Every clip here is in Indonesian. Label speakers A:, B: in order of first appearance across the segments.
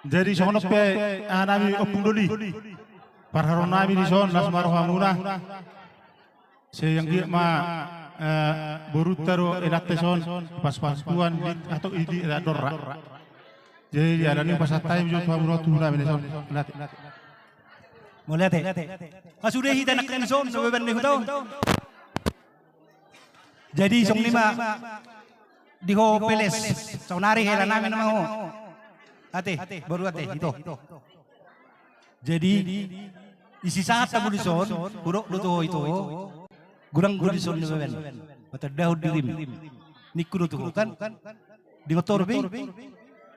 A: Jadi sono pe anami opundoli. Parharon nami di son nas marhamuna. Seyang dia ma borutaro elate son pas tuan atau idi dorra. Jadi ada ni pas time jo tuan rotu nami di son.
B: Mulai teh. Sudah kita nak kena son sebeban ni tahu. Jadi song lima di ho peles. Sonari hela nami nama ho. Ate, baru ate itu. Jadi isi saat tamu di son, buruk luto itu, gurang gurang di son ni ben. Mata daud dirim, nikuru tu kan, di motor be.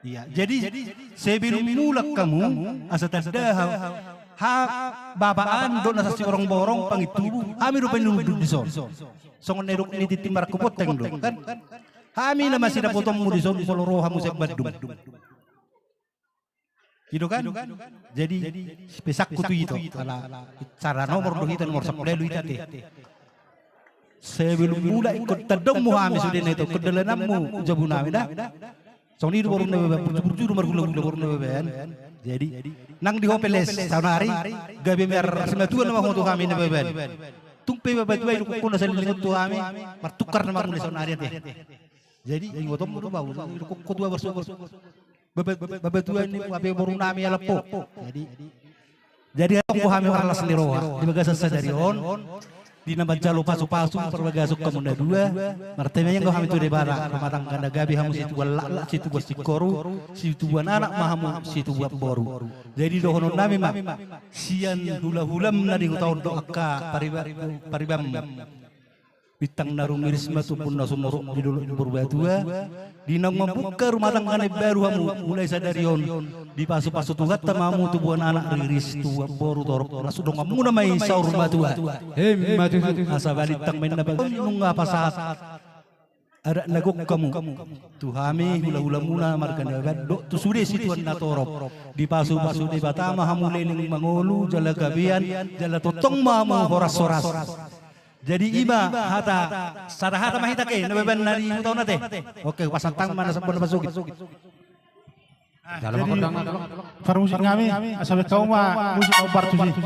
B: Iya, jadi sebelum mulak kamu asa tada ha babaan do nasa si orang borong pangitu, kami rupa nuduk di son. Songon neruk ni titimar kupoteng do kan. Kami na masih dapat potong di son di seluruh hamu sebadum. Gitu kan? Jadi pesak kutu itu cara nomor kita nomor 10 itu teh. Sebelum mulai ikut tademu kami sudah itu kedelenammu jabu nami dah. Soalnya itu baru berjuru baru nabe. Jadi nang di hopeles tahun hari gabe mer sematuan nama hotu kami nabe. Tumpe babat bayi lu kuna saling tu kami pertukar nama mulai tahun hari teh. Jadi yang gotong itu bau itu dua bersuara. Babatuan ini wape borong nami alapo. Jadi aku kami warlas liroa di bagas dari on di nama jalo pasu perbagasuk kamunda dua martemanya kau kami tu de bara rumah tangga anda gabi hamu situ lak situ bos koru situ anak mahamu situ buat boru. Jadi dohonon nami mak sian hula-hulam nadi tahun doaka paribam bitang narum mirisma tu pun nasumorok di dulu berbadua di nang membuka rumah tangga baru hamu mulai sadarion di pasu tuhat tamamu tubuhan anak riris tua boru torok nasu dong kamu namai saur batua matu asa balik tang main nabag nungga pasat ada nagok kamu tuhami hula muna markan dagat do tu sude situan natorop di pasu di batama hamu leling mangolu jala gabian jala totong mamu horas. Jadi ima hata sarahata mahita ke nabeban nari utaw nate. Oke, pasantang mana sampun masuk.
A: Dalam kodang musik kami asabe kau mah musik obar tusi.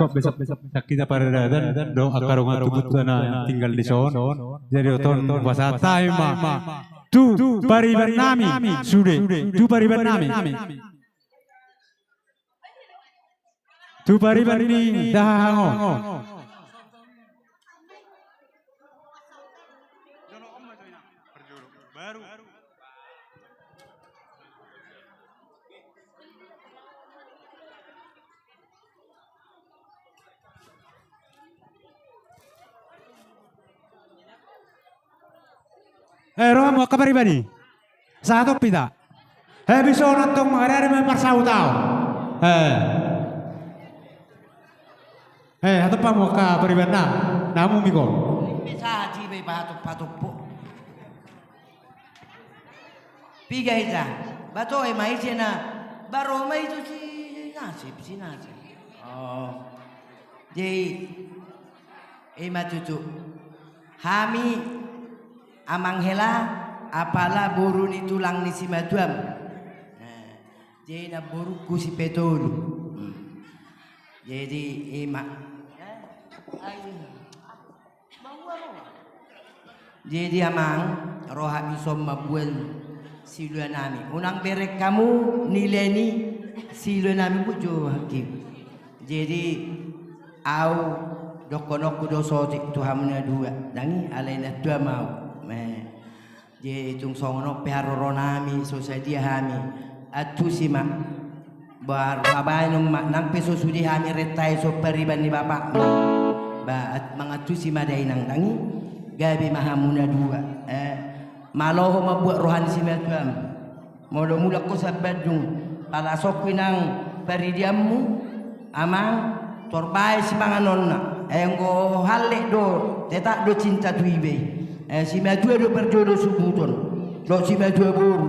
C: kok besok kita pada dan do akarungan tubuh na tinggal di son. Jadi oton bahasa taima. Tu pariban nami sude. Tu pariban nami. Tu pariban ini dahango. Romo kabar pribadi. Satu pita. Bisa nonton mengenai mempersau tahu. Atau pamuka pribadi namu miko.
D: Bisa haji be patok po. Piga ita. Bato mai na baro mai itu si nasib. Oh. Jadi matutu. Hami amang hela apala buru ni tulang ni si maduam. Jadi na buru ku si petol. Jadi jadi amang roha bisom mabuel silua nami. Unang berek kamu nileni silua nami bujo hakim. Jadi au dokonok kudoso Tuhannya dua. Dangi alaina dua mau. Jadi tung songono peharoro nami society hami atu sima bar habay nung nang peso sudi hami retay so pariban ni bapak ba at mga tu sima day nang tangi gabi mahamuna dua maloho mabuat rohani sima tuam molo mula ko sa badung palasok pinang paridiammu amang torbay si mga nonna enggo halle do tetak do cinta tuibe si madua do berjodoh subuton do si madua buru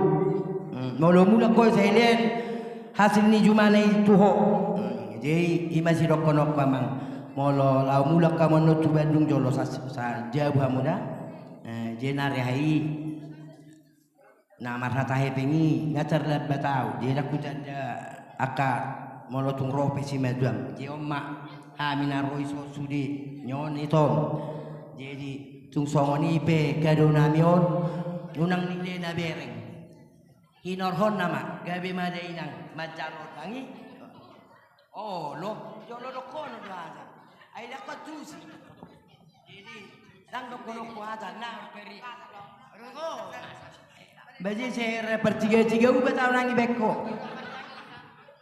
D: mula mula ko sa ilen hasil ni jumana itu ho jadi imasi dokonok kamang molo lau mula kamu tu Bandung jolo sa jauh hamuda jenari hai na marhata hepengi ngacar lat batau dia aku janda aka molo tung rope si maduam je omma hamina roiso sudi nyon itu jadi tung songoni pe kado namion nunang nile na bereng hinorhon nama gabe madainang majalot tangi oh lo jolo kono dasa ai lakot tusi jadi lang kono kuata na peri baje saya pertiga-tiga ubat tahun nangi beko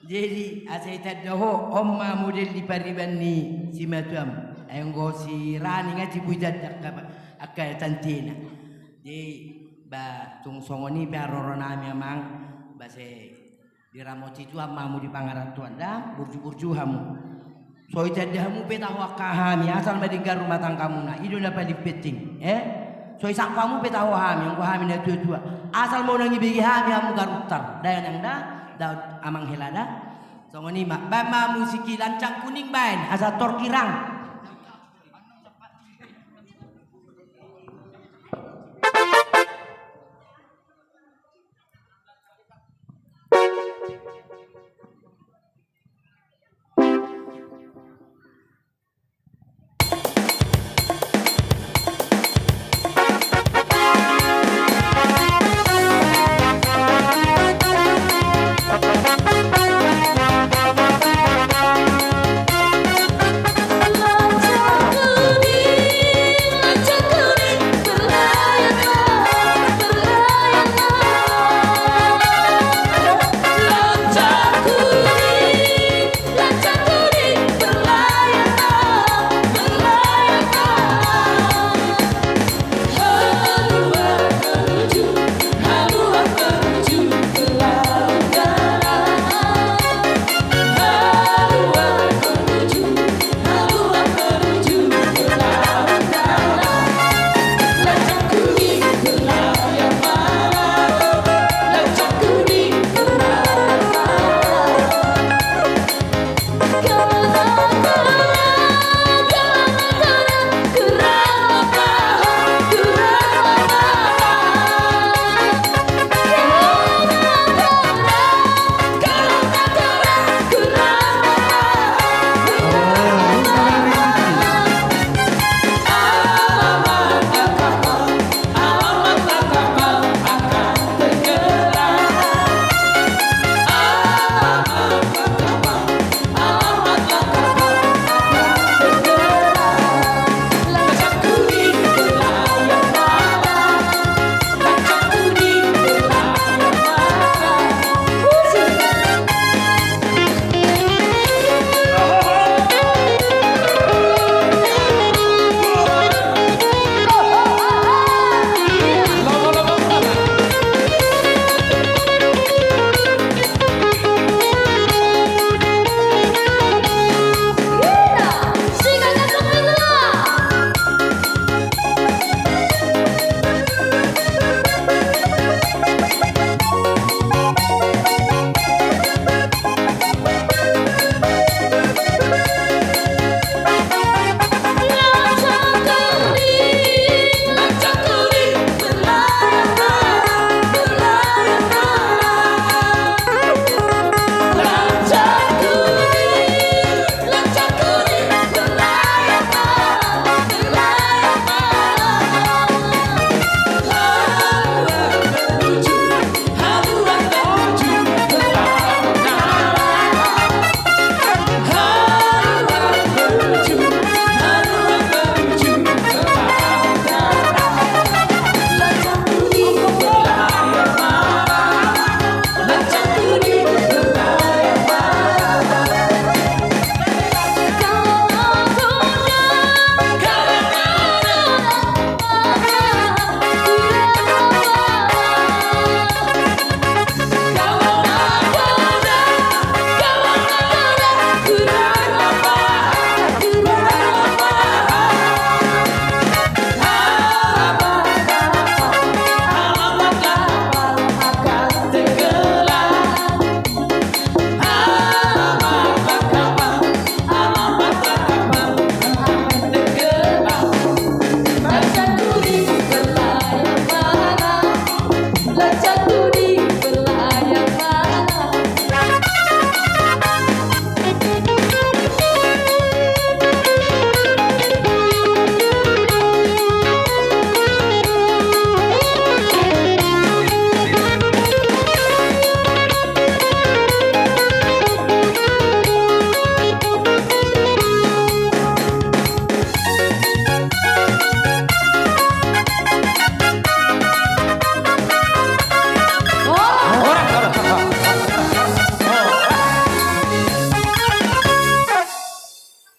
D: jadi asai tadaho omma model di pariban ni si matuam enggo si rani ngaji bujat akka tantina jadi ba tung songoni biaroro nami amang base diramoti tu amamu di pangaratuan dah burju-burju hamu so itadahamu petahu akahami asal madinggar rumah tangkamu na ido dapat dipeting so isak kamu petahu hami yang hami na tua-tua asal mau nangi bigi hami hamu garutar dayan yang dah amang helada songoni mak bama musiki lancang kuning bain asal tor kirang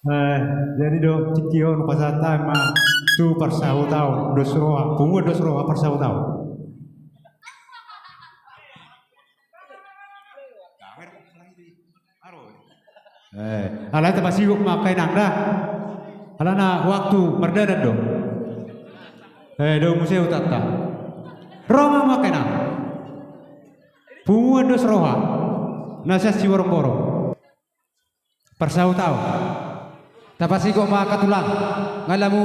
C: Jadi do tikio pasata ma tu persau tau dosroa pungu dosroa persau tau. Alah tempat siguk makai nangda. Alah na waktu merdadat do. Do museu tata. Roma makai nang. Pungu dosroa. Nasa si borong-borong. Persau tau. Tapasi ko makatulang ngalamu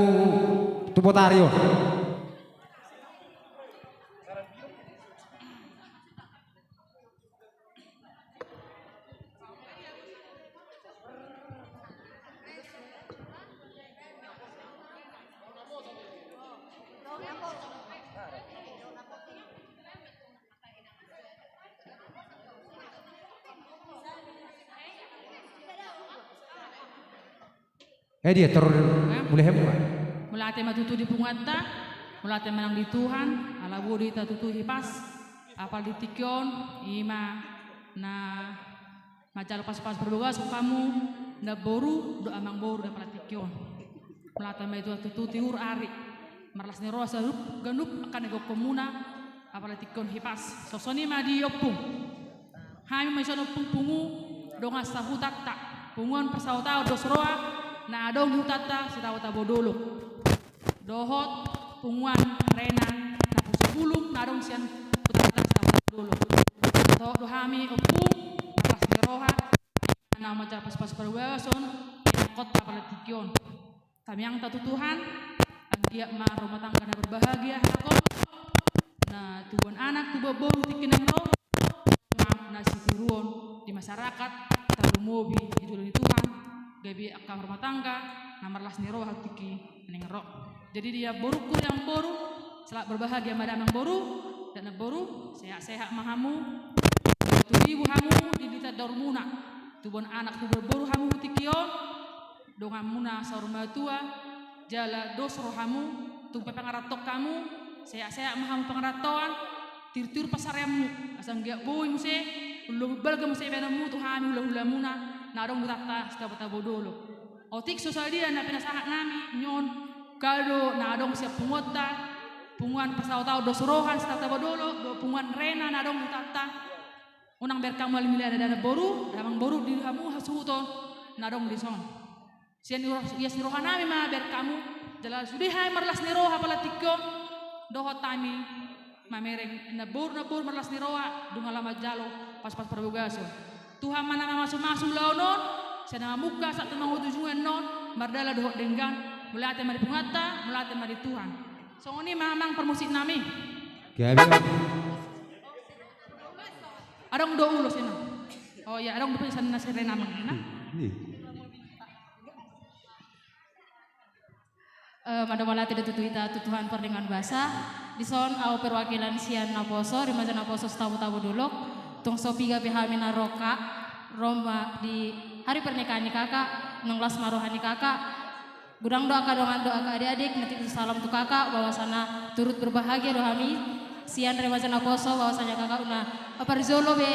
C: tupotaryo. Dia mulai hebat.
E: Mulate matutu di pungata, mulate menang di Tuhan, ala budi tatutu hipas, apal di tikyon, ima na macal pas-pas berbogas kamu, na boru do amang boru da pala tikyon. Mulate ma itu tutu tiur ari, marlas ni rosa ganup akan nego komuna, apal tikyon hipas. Sosoni ma di opung. Hami ma iso opung pungu, do ngasta hutak tak, punguan persau-tau dosroa. Na adong hutata si tawa bodolo dohot punguan renan na pusubulung na adong sian hutata si tawa bodolo do hami opung alas geroha na maca pas-pas perwewason kot apalatikyon tamyang tatutuhan ang dia ma rumah tangga na berbahagia hakot na tubuan anak tubuh boru tikinang ro na sitiruon di masyarakat talumobi idulun Tuhan gabi akang rumah tangga namarlas niro hakiki nengerok. Jadi dia boru yang boru selak berbahagia madamang boru dan boru sehat-sehat mahamu tu ibu hamu di dita dormuna tubon anak tu boru hamu tikio donga muna saruma tua jala dosro hamu tu pengaratok kamu sehat-sehat mahamu pengaratoan tir-tir pasaremu asang gia boy muse ulung balga muse benamu tu hamu ulah muna narong betata setiap bodolo. Otik sosial dia na pinasahat nami nyon kado nadong siap pungota punguan pasau-tau dosrohan setiap bodolo do punguan rena nadong betata unang berkam wal miliar dana boru damang boru di kamu hasuton nadong di son. Sian yes nirohan nami ma berkamu jala sudi hai marlas niroha palatiko dohot tami mamereng na bor marlas niroha dungalama jalo pas-pas perbugaso. Tuhan mana masuk-masuk laonon, saya muka saat teman tujuan non, mardala dohok denggan, mulai ate mari pungata, mulai ate mari Tuhan. So ini mamang permusik nami. Adong do ulo sino. Oh ya, adong do sana nasi rena mang na.
F: Madamala tidak tutuita tutuhan perdengan bahasa. Dison au perwakilan sian naposo, rimaja naposo tabu-tabu dulok. Tung sopiga bihamina roka Roma di hari pernikahan kakak 16 marohani kakak gudang doa adik-adik nanti salam tu kakak bahwasana turut berbahagia dohami sian remaja naposo bahwasanya kakak una aparzolo be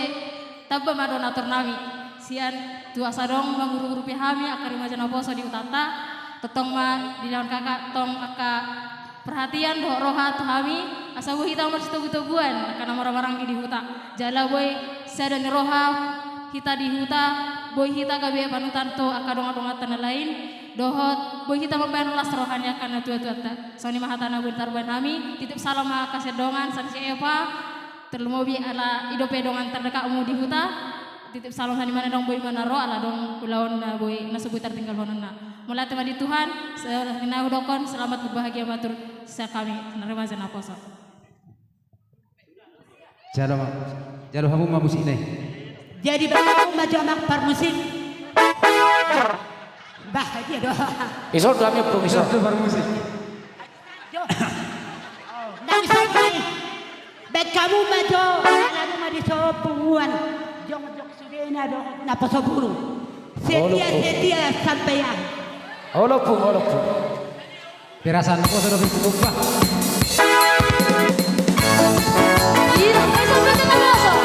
F: tabba madonator nami sian tua sadong manguru-guru pihami akar remaja naposo di utata tetong ma di daun kakak tong aka perhatian doh roha tu hami asabu kita umur setubu-tubuan karena marang-marang di huta jala boy saya dan roha kita di huta boy kita gabe panutan to akadong-adong tanah lain dohot boy kita membayar las rohanya karena tua-tua soni mahatana bentar ban kami titip salam kasih dongan sansi Eva terlumobi ala idope dongan terdekat mu di huta titip salam sani mana dong boy mana ro ala dong kulawan boy nasubutar tinggal honona mulai teman di Tuhan saya udokon selamat berbahagia matur saya kami menerima zona poso
B: jalo hamu musik nih.
G: Jadi berkamu maju amak permusik bahagia doa
H: Isor kami promisor
B: musik.
G: dan sampai baik kamu maju lalu maju sopunguan jong sudena do na poso buru setia sampeyan
H: Olopung
B: Perasaan aku sudah berubah.
F: Iya, sampai kita masuk.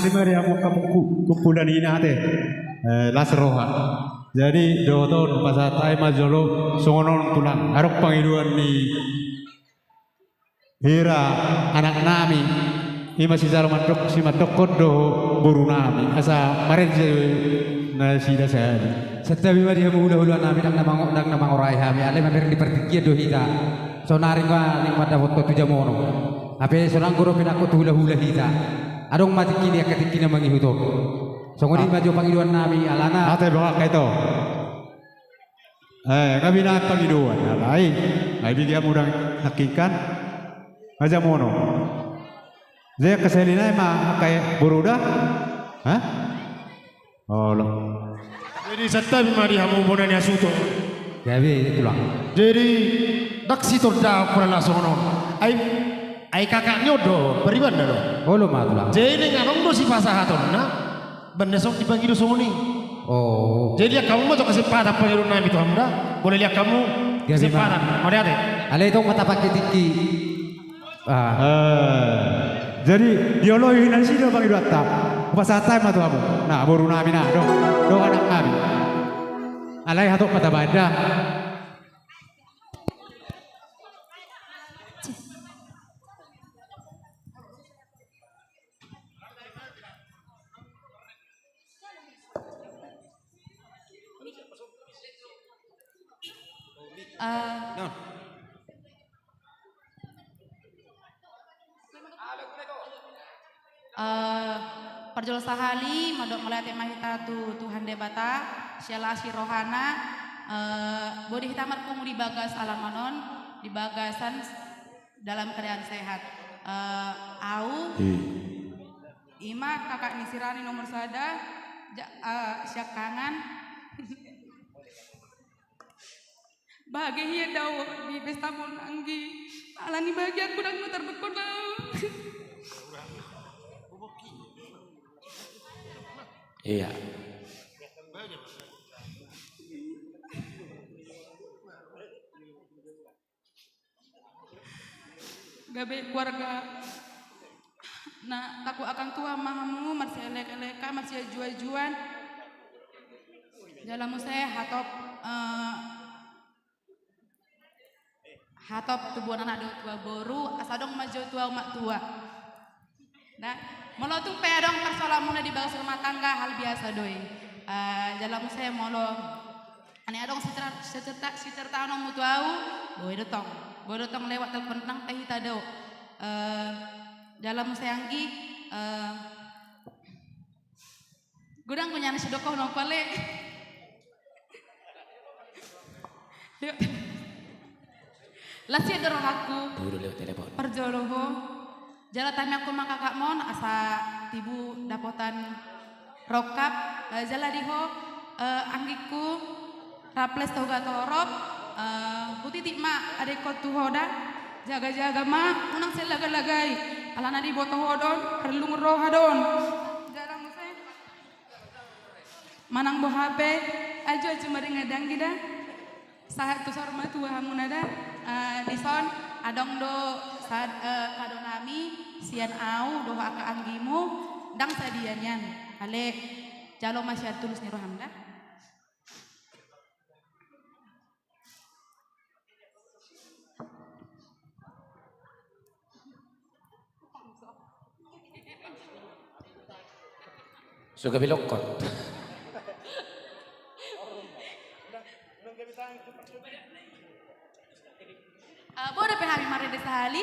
C: lima dia mau kumpulan ini ate las roha. Jadi doton pasatai majolo songonon tulang arok pangiduan ni Hira anak nami ima si Salman dok si matokod do buru nami asa maren na sida saya.
B: Setabi ma dia hula-hula nami nang namang orai hami ale mamer di pertikia do hita. Sonaring wa ning mata foto tu jamono. Ape sonang goro pinako hula-hula hita. Adong mati kini akatikina mangihuto. Songodi maju pangiduan nami alana.
C: Ate bawa kaito. Kami nak pangiduan alai. Ai dia mudang hakikan aja mono. Dia keselina emang kayak buruda. Hah? Oh lo.
A: Jadi setabi mari hamu bonani asuto.
B: Gabe tulang.
A: Jadi daksi torda kurang sono. Ai kakak nyodo beriban do.
B: Oh lo ma tulang.
A: Jadi nganong do si pasahaton na. Benesok dibagi do soni.
B: Oh.
A: Jadi lihat kamu mau kesempatan pengiru nami itu hamda. Boleh lihat kamu kesempatan. Mari ate.
B: Ale itu mata pakai tiki.
C: Jadi diologi nanti dia panggil data. Pas satai mah tuh kamu. Nah baru nami nah dong anak kami. Alai hatok mata badah.
F: Perjol sahali madok melati mahita tu Tuhan debata syala si rohana bodi hitamat kumu di bagas alamanon di bagasan dalam keadaan sehat au ima kakak nisirani nomor sada syak kangan bahagia daw di pesta monanggi alani bahagia aku dan mutar bekona.
H: Iya.
F: Gabe keluarga. Nah, taku akan tua mahamu masih elek-eleka masih jual-juan. Jalamu saya hatop tubuhan anak dua boru asadong maju tua umat tua. Nah, molo tuh pedong persoalan di bagas rumah tangga hal biasa doi. Jalamu saya molo ane adong secerta nomu tuau boy dotong lewat telepon nang teh hita do. Jalamu saya anggi gudang punya nasi dokoh nopale. Lasi ada aku perjoloho jala tami aku makakak mon asa tibu dapotan rokap jala diho anggiku raples toga torop putih ma adeko tuhoda jaga-jaga ma unang sel laga-lagai alana di boto hodon perlu ngerohadon jala musai manang bohape ajo cuma ngadang gida sahat tu sarma tua hamunada dison adong do kadonami sian au do aka anggimu dang sadianyan ale jalo masih tulus ni rohamda
H: Suka bilokot.
F: Boleh pehami mari desa hali.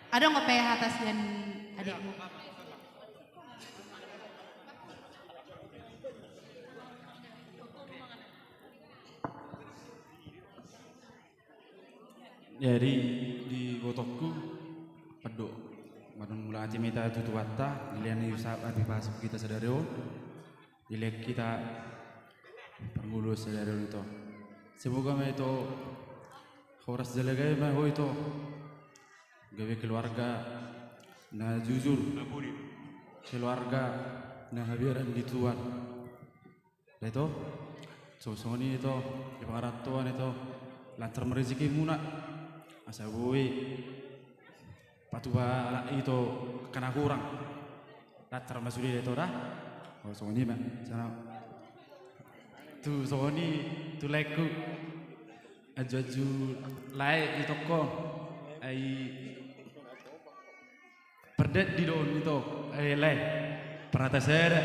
F: Ada nggak PH atas yang adikmu?
I: Jadi di botokku pedok madon mula aja meta tutu watta dilian usap abi pas kita sadario dilek kita penggulu sadario itu semoga me itu horas jalagai me ho itu gawe keluarga na jujur keluarga na habiran di tuan Itu sosoni itu di pengaratuan itu lancar merezekimu nak asa bui patuba ala itu kena kurang lancar masudi itu dah oh soni mah sana tu soni tu leku aju lai itu kok ai perdet di don itu le pernah saya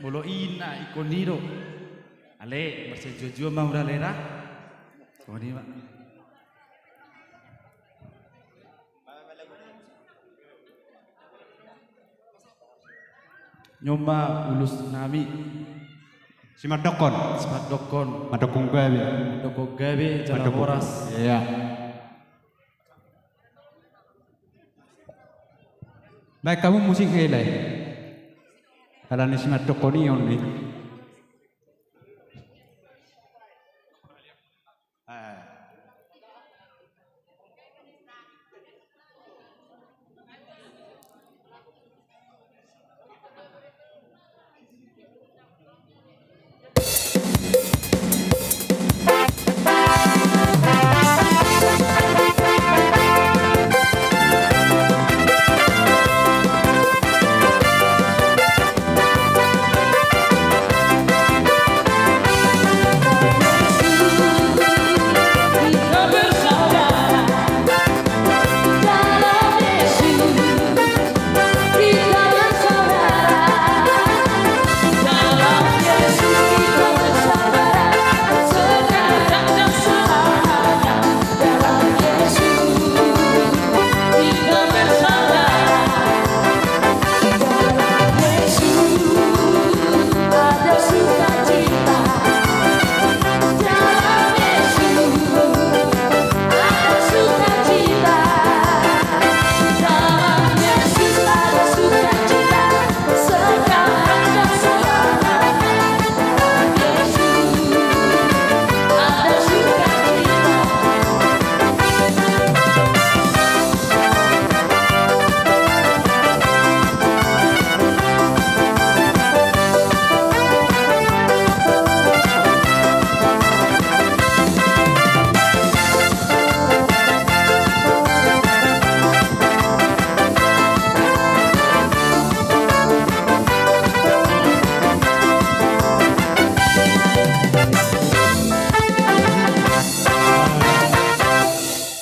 I: bolo ina ikoniro ale bersejojo mau dah lera soni mak nyoma ulus nami
C: Simat dokon. Madokong gawe.
I: doko gawe jalan boras
C: Iya. Baik kamu musik hele. Kalau ni simat dokonion ni.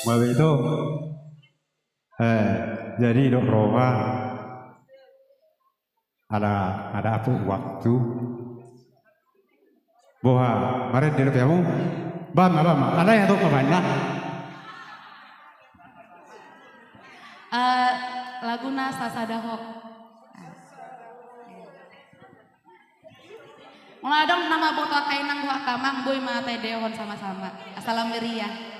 C: Bawa itu jadi dok roha ada apa waktu boha mari di kamu bam ada yang tuh kemana
F: Laguna Sasadahok. Mulai dong nama botol kainang gua kamang boy mata dehon sama-sama. Assalam ya.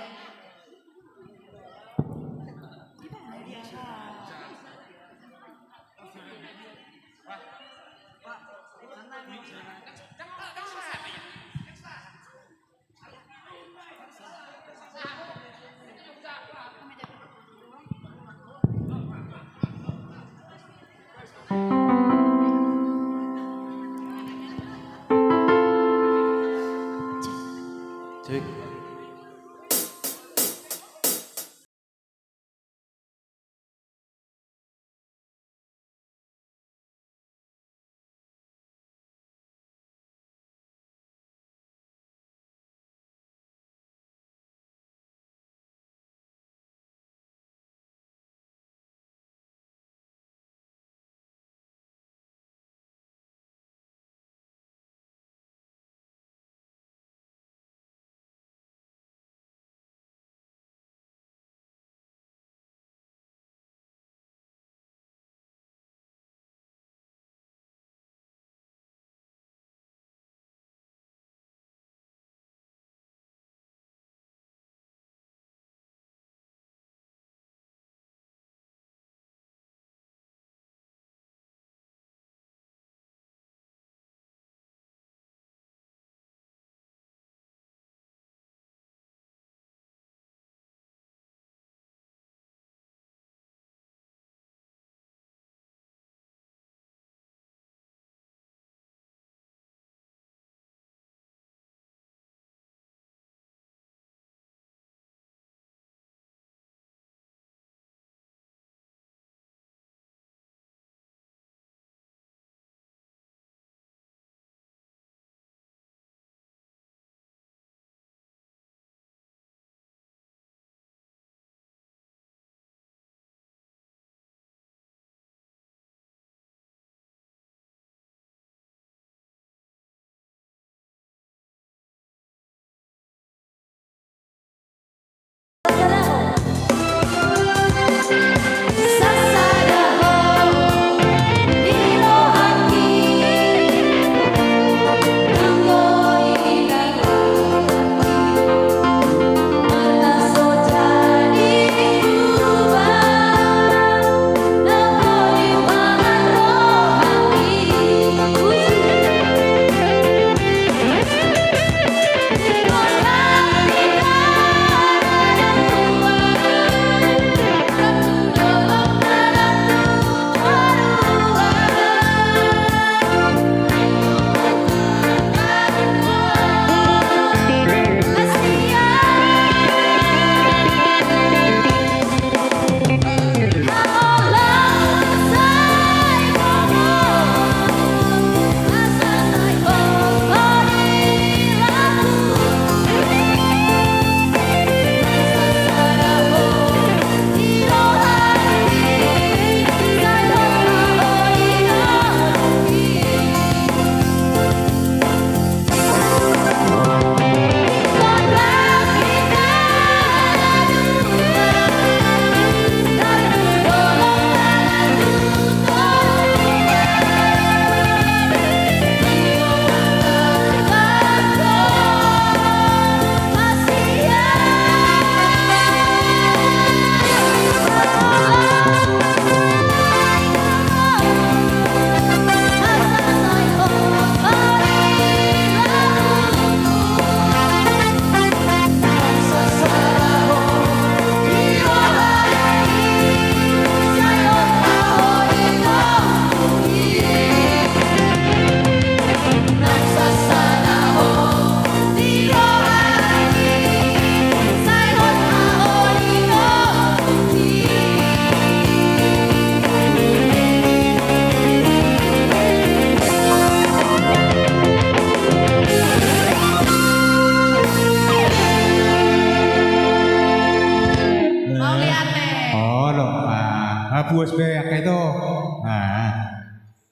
I: cek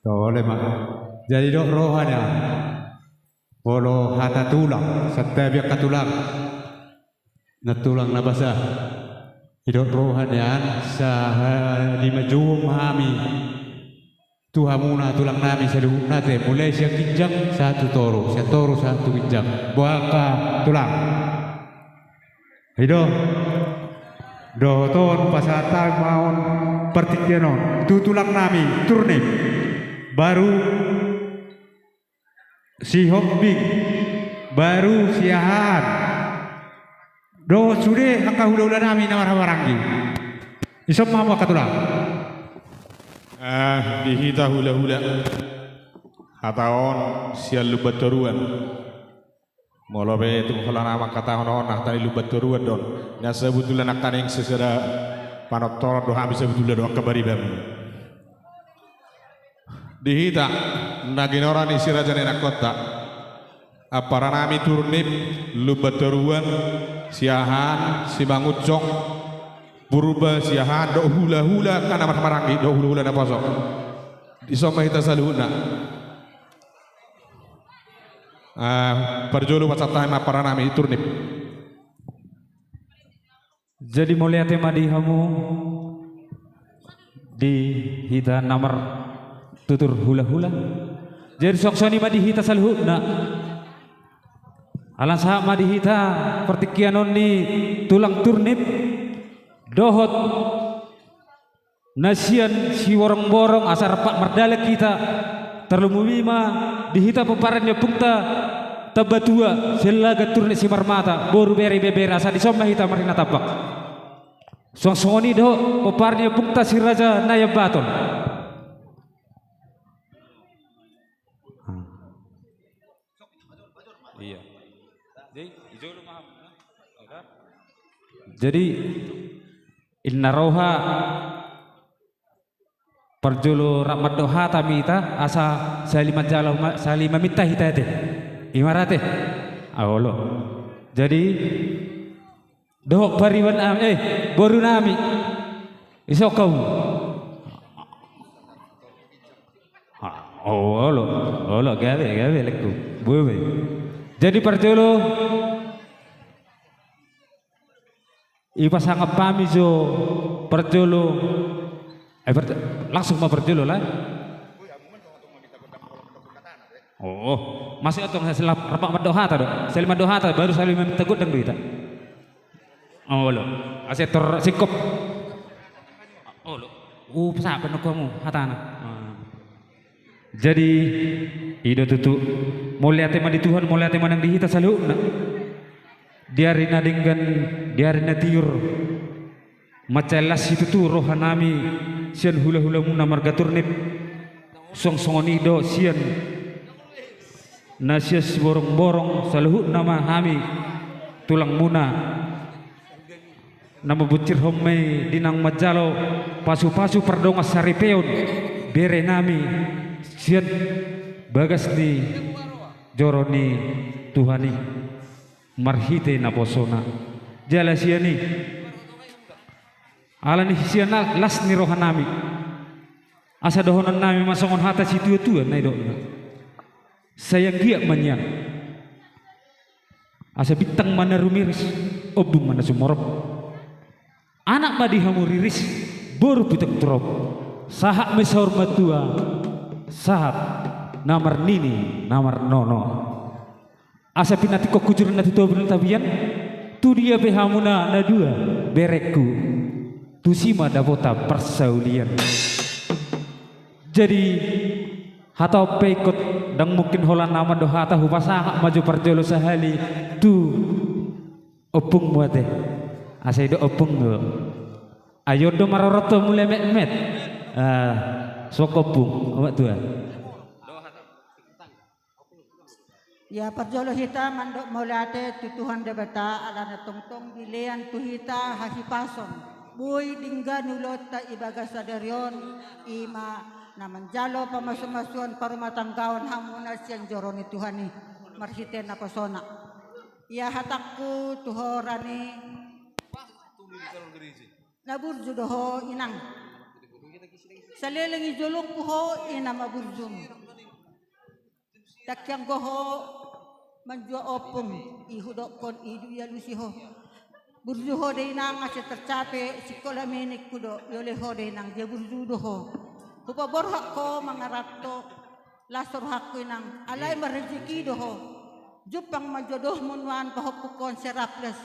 C: Tole mak. Jadi dok rohanya. Bolo hata tulang, setiap katulang. Natulang na basa. Hidup rohanian sa lima jum hami. Tuhamuna tulang nami sa luhuk nate. Mulai siya kijang satu toro satu kijang. Buaka tulang. Hidup. Doton pasatag maon pertikyanon. Tutulang nami turnip. Baru si hobbing. Baru si ahan. Do sudah hula-hula nami na maranggi. Isom mama katulang.
A: Dihita hula-hula. Hataon sial lubat toruan. Molobe itu hula nama kataon on hatani lubat toruan don. Na sebutulan akan yang sesera panotor do habis sebutulan do kabariban. Dihita naginoran isi raja nena kota. Apara nami turnip lubat toruan siahan si bangucong berubah siahan do hula-hula kana marangi do hula-hula na pasok isoma hita saluhuna perjolo pasatay apara nami turnip.
J: Jadi mulia tema di hamu di hita nomor tutur hula-hula jadi soksoni ma di hita saluhuna alan sahak madihita pertikianon ni tulang turnip dohot nasian si borong-borong asar pak merdalek kita terlumumima dihita peparannya pungta tabatua selaga turnip si marmata boru beri beber asa disomba hita marina tapak songsoni do peparannya pungta si raja naya baton. Jadi inna roha perjolo rahmat doha tamita asa salima jalau salima minta hitate imarate awolo. Jadi dohok pariwan boru nami isokau olo gawe lekku buwe. Jadi perjolo ipasangap pami jo perjolo langsung mau perjolo lah. Masih otong selap rapak madoha tado selima doha tado baru selima tegut dan duita. Lo asetor sikop pesap kamu hatana. Jadi ido tutu mulia tema di Tuhan mulia tema yang dihita saluna diarina dengan diarina tiur macelas itu tu rohanami sian hula-hula muna marga turnip song-songoni do sian nasias borong-borong saluhu nama hami tulang muna nama bucir homme dinang majalo pasu-pasu perdongas saripeon bere nami sian bagas di joroni Tuhani marhite naposona jala siani alani siana las ni rohanami asa dohonan nami masongon hata situ tuan nai do sayang giak manyang asa bintang mana rumiris obdum mana sumorop anak madihamu riris boru putek trop sahak mesor matua sahat namar nini namar nono asa pinati kok kujur nati to bener tabian tu dia behamuna na dua berekku tu sima davota persaulian. Jadi hatau pekot dang mungkin holan nama doha tahu pasang maju perjolo sahali tu opung muate asa do opung do ayo do maroroto mulai met sokopung amat tua.
G: Ya perjolo hita mandok molate tutuhan debata alana tongtong dilean tuhita hasipason boy dingga nulota ibaga sadarion ima namanjalo pamasumasuan parumatanggaon hamuna siang joroni tuhani marsiten na pasona ya hatakku tuhorani naburju doho inang Saliling ijulok ko ina maburzum. Takyang ko ho manjua opong ihudok kon idu ya lusiho. Burju ho de nang asa tercape sikola menik kudo yole ho de nang je burju do ho. Kupa borhak ko mangaratto lasor hakku nang alai merezeki do ho. Jupang majodoh munwan pahopukon seraples.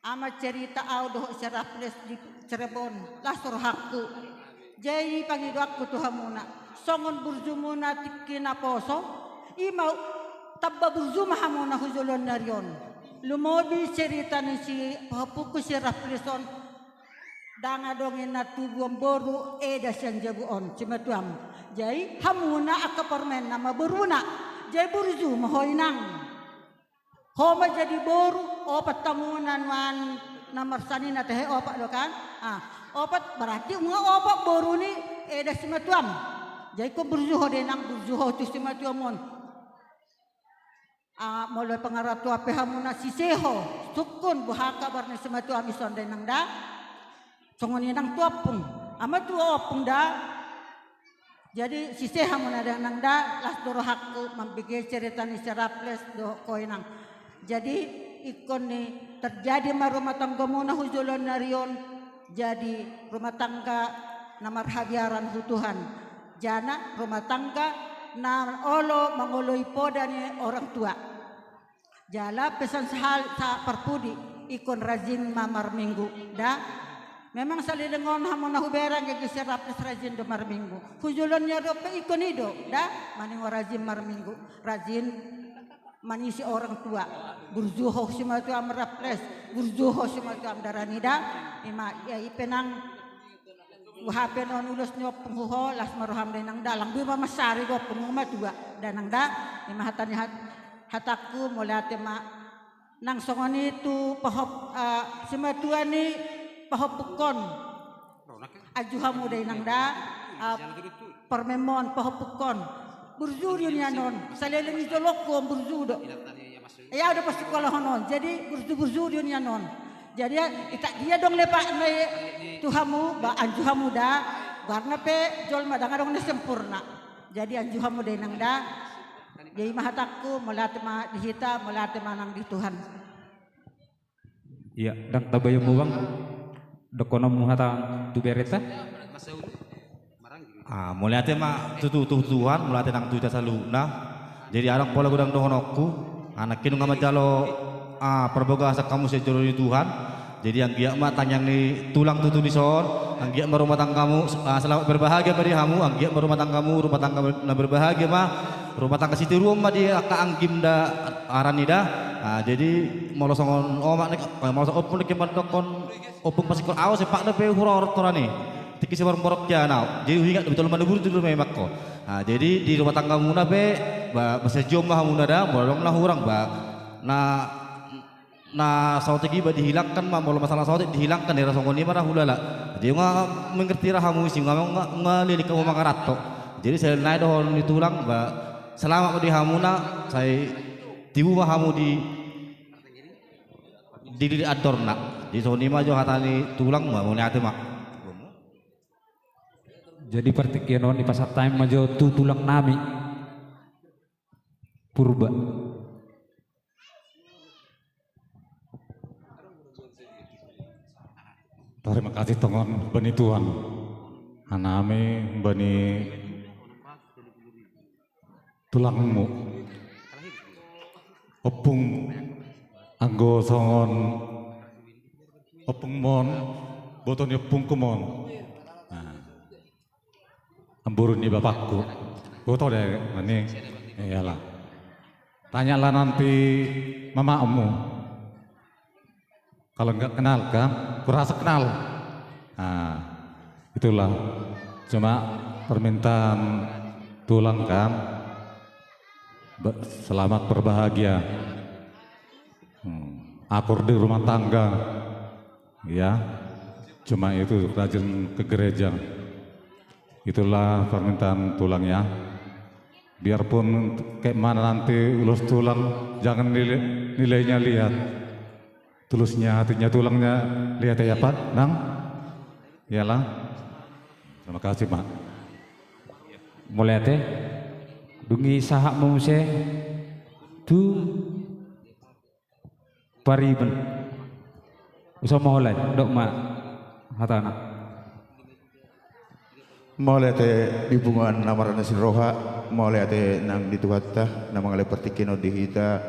G: Ama cerita au do seraples di Cirebon lasor hakku. Jadi pangidokku tuhamuna. Songon burju muna tikina poso. Imau tabba burju mahamuna huzulon narion. Lumobi cerita ni si papuku si Raflison danga dongin na tubom boru eda siang jabuon cimatuam jai hamuna akaparmen nama beruna jai burju mahoinang homa jadi boru opat tamunan wan namar sanina teh opat lo kan opat berarti unga opat boru ni eda cimatuam jai ko burju hodenang burju ho tu cimatuamon mulai pengaratu ape hamuna siseho sukun buhaka barne sematu amison dan nang da songoni nang tuapung ama tuapung da jadi siseh hamuna dan nang da las doro hakku mambige cerita ni seraples do koinang jadi ikon ni terjadi rumah tangga muna huzulon narion jadi rumah tangga namar habiaran hutuhan jana rumah tangga na olo mangoloi podane orang tua. Jala pesan sehal sa perpudi ikon rajin mamar minggu da. Memang salilengon hamona huberang yang seraples rajin do mar minggu. Hujulonnya do pe ikon ido da maning rajin mar minggu. Rajin manisi orang tua. Burjuho simatu am raples, burjuho simatu am darani da. Ima ya ipenang Wahapen on ulus nyop penghuho las maruham denang dalang bima masari go penguma tua danang da ima hatani hataku mulate ma nang songoni tu pahop simatua ni pahopukon ajuhamu denang da permemon pahopukon burjuri nyanon saleleng jolok ko burjudo ya ada pasti sekolah honon jadi burjuri nyanon jadi itak dia dong lepak ne tuhamu ba anjuhamu da karena pe jol madang dong ne sempurna jadi anjuhamu de nang da jadi mahataku melate ma dihita melate manang di Tuhan
J: iya dan tabayo mo bang dokono mo hata tu bereta
K: mulate ma Tuhan mulate nang tuita saluna jadi arang pola gudang dohonokku anak kinu ngamajalo perboga asa kamu sejoro di Tuhan jadi yang dia mak tanyang ni tulang tutu di son ang dia rumah tanggamu selamat berbahagia bagi kamu ang dia rumah tanggamu rumah tangga na berbahagia mah rumah tangga situ rumah dia ka anggim da aranida jadi molo songon omak nek molo opun nek mandokon opung pasikon awas sepak da pe huror torani tiki sebar borok jana jadi hingat betul manubur tu memak ko jadi di rumah tanggamu na pe basa jomah muna da molong lah urang na sautik iba dihilangkan mah kalau masalah sautik dihilangkan dari songoni marah hulala dia nggak mengerti rahamu sih nggak lilik kamu mangarato jadi saya naik dohon ditulang ba selama di hamuna saya tibu hamu di ador nak di soni mah jo hatani tulang mah mau niate mak
J: jadi pertikianon di pasar time majo tu tulang nami purba.
L: Terima kasih tongon bani Tuhan. Aname bani tulangmu. Opung anggo songon opung mon boton opung kumon. Amburun ni bapakku. Boto deh mani iyalah. Tanyalah nanti mamamu. Kalau enggak kenal kan, kurasa kenal. Itulah. Cuma permintaan tulang kan, selamat berbahagia. Akur di rumah tangga, ya. Cuma itu rajin ke gereja. Itulah permintaan tulangnya. Biarpun kayak mana nanti ulus tulang, jangan nilainya lihat. Tulusnya, hatinya, tulangnya, lihat ya Pak, Nang. Iyalah. Terima kasih Pak.
J: mulai teh dungi sahak muse tu pariben usah mulai dok mak hatana
M: mulai teh di bungan namaran nasin roha mulai teh nang dituhatta nama ngale pertikino di hita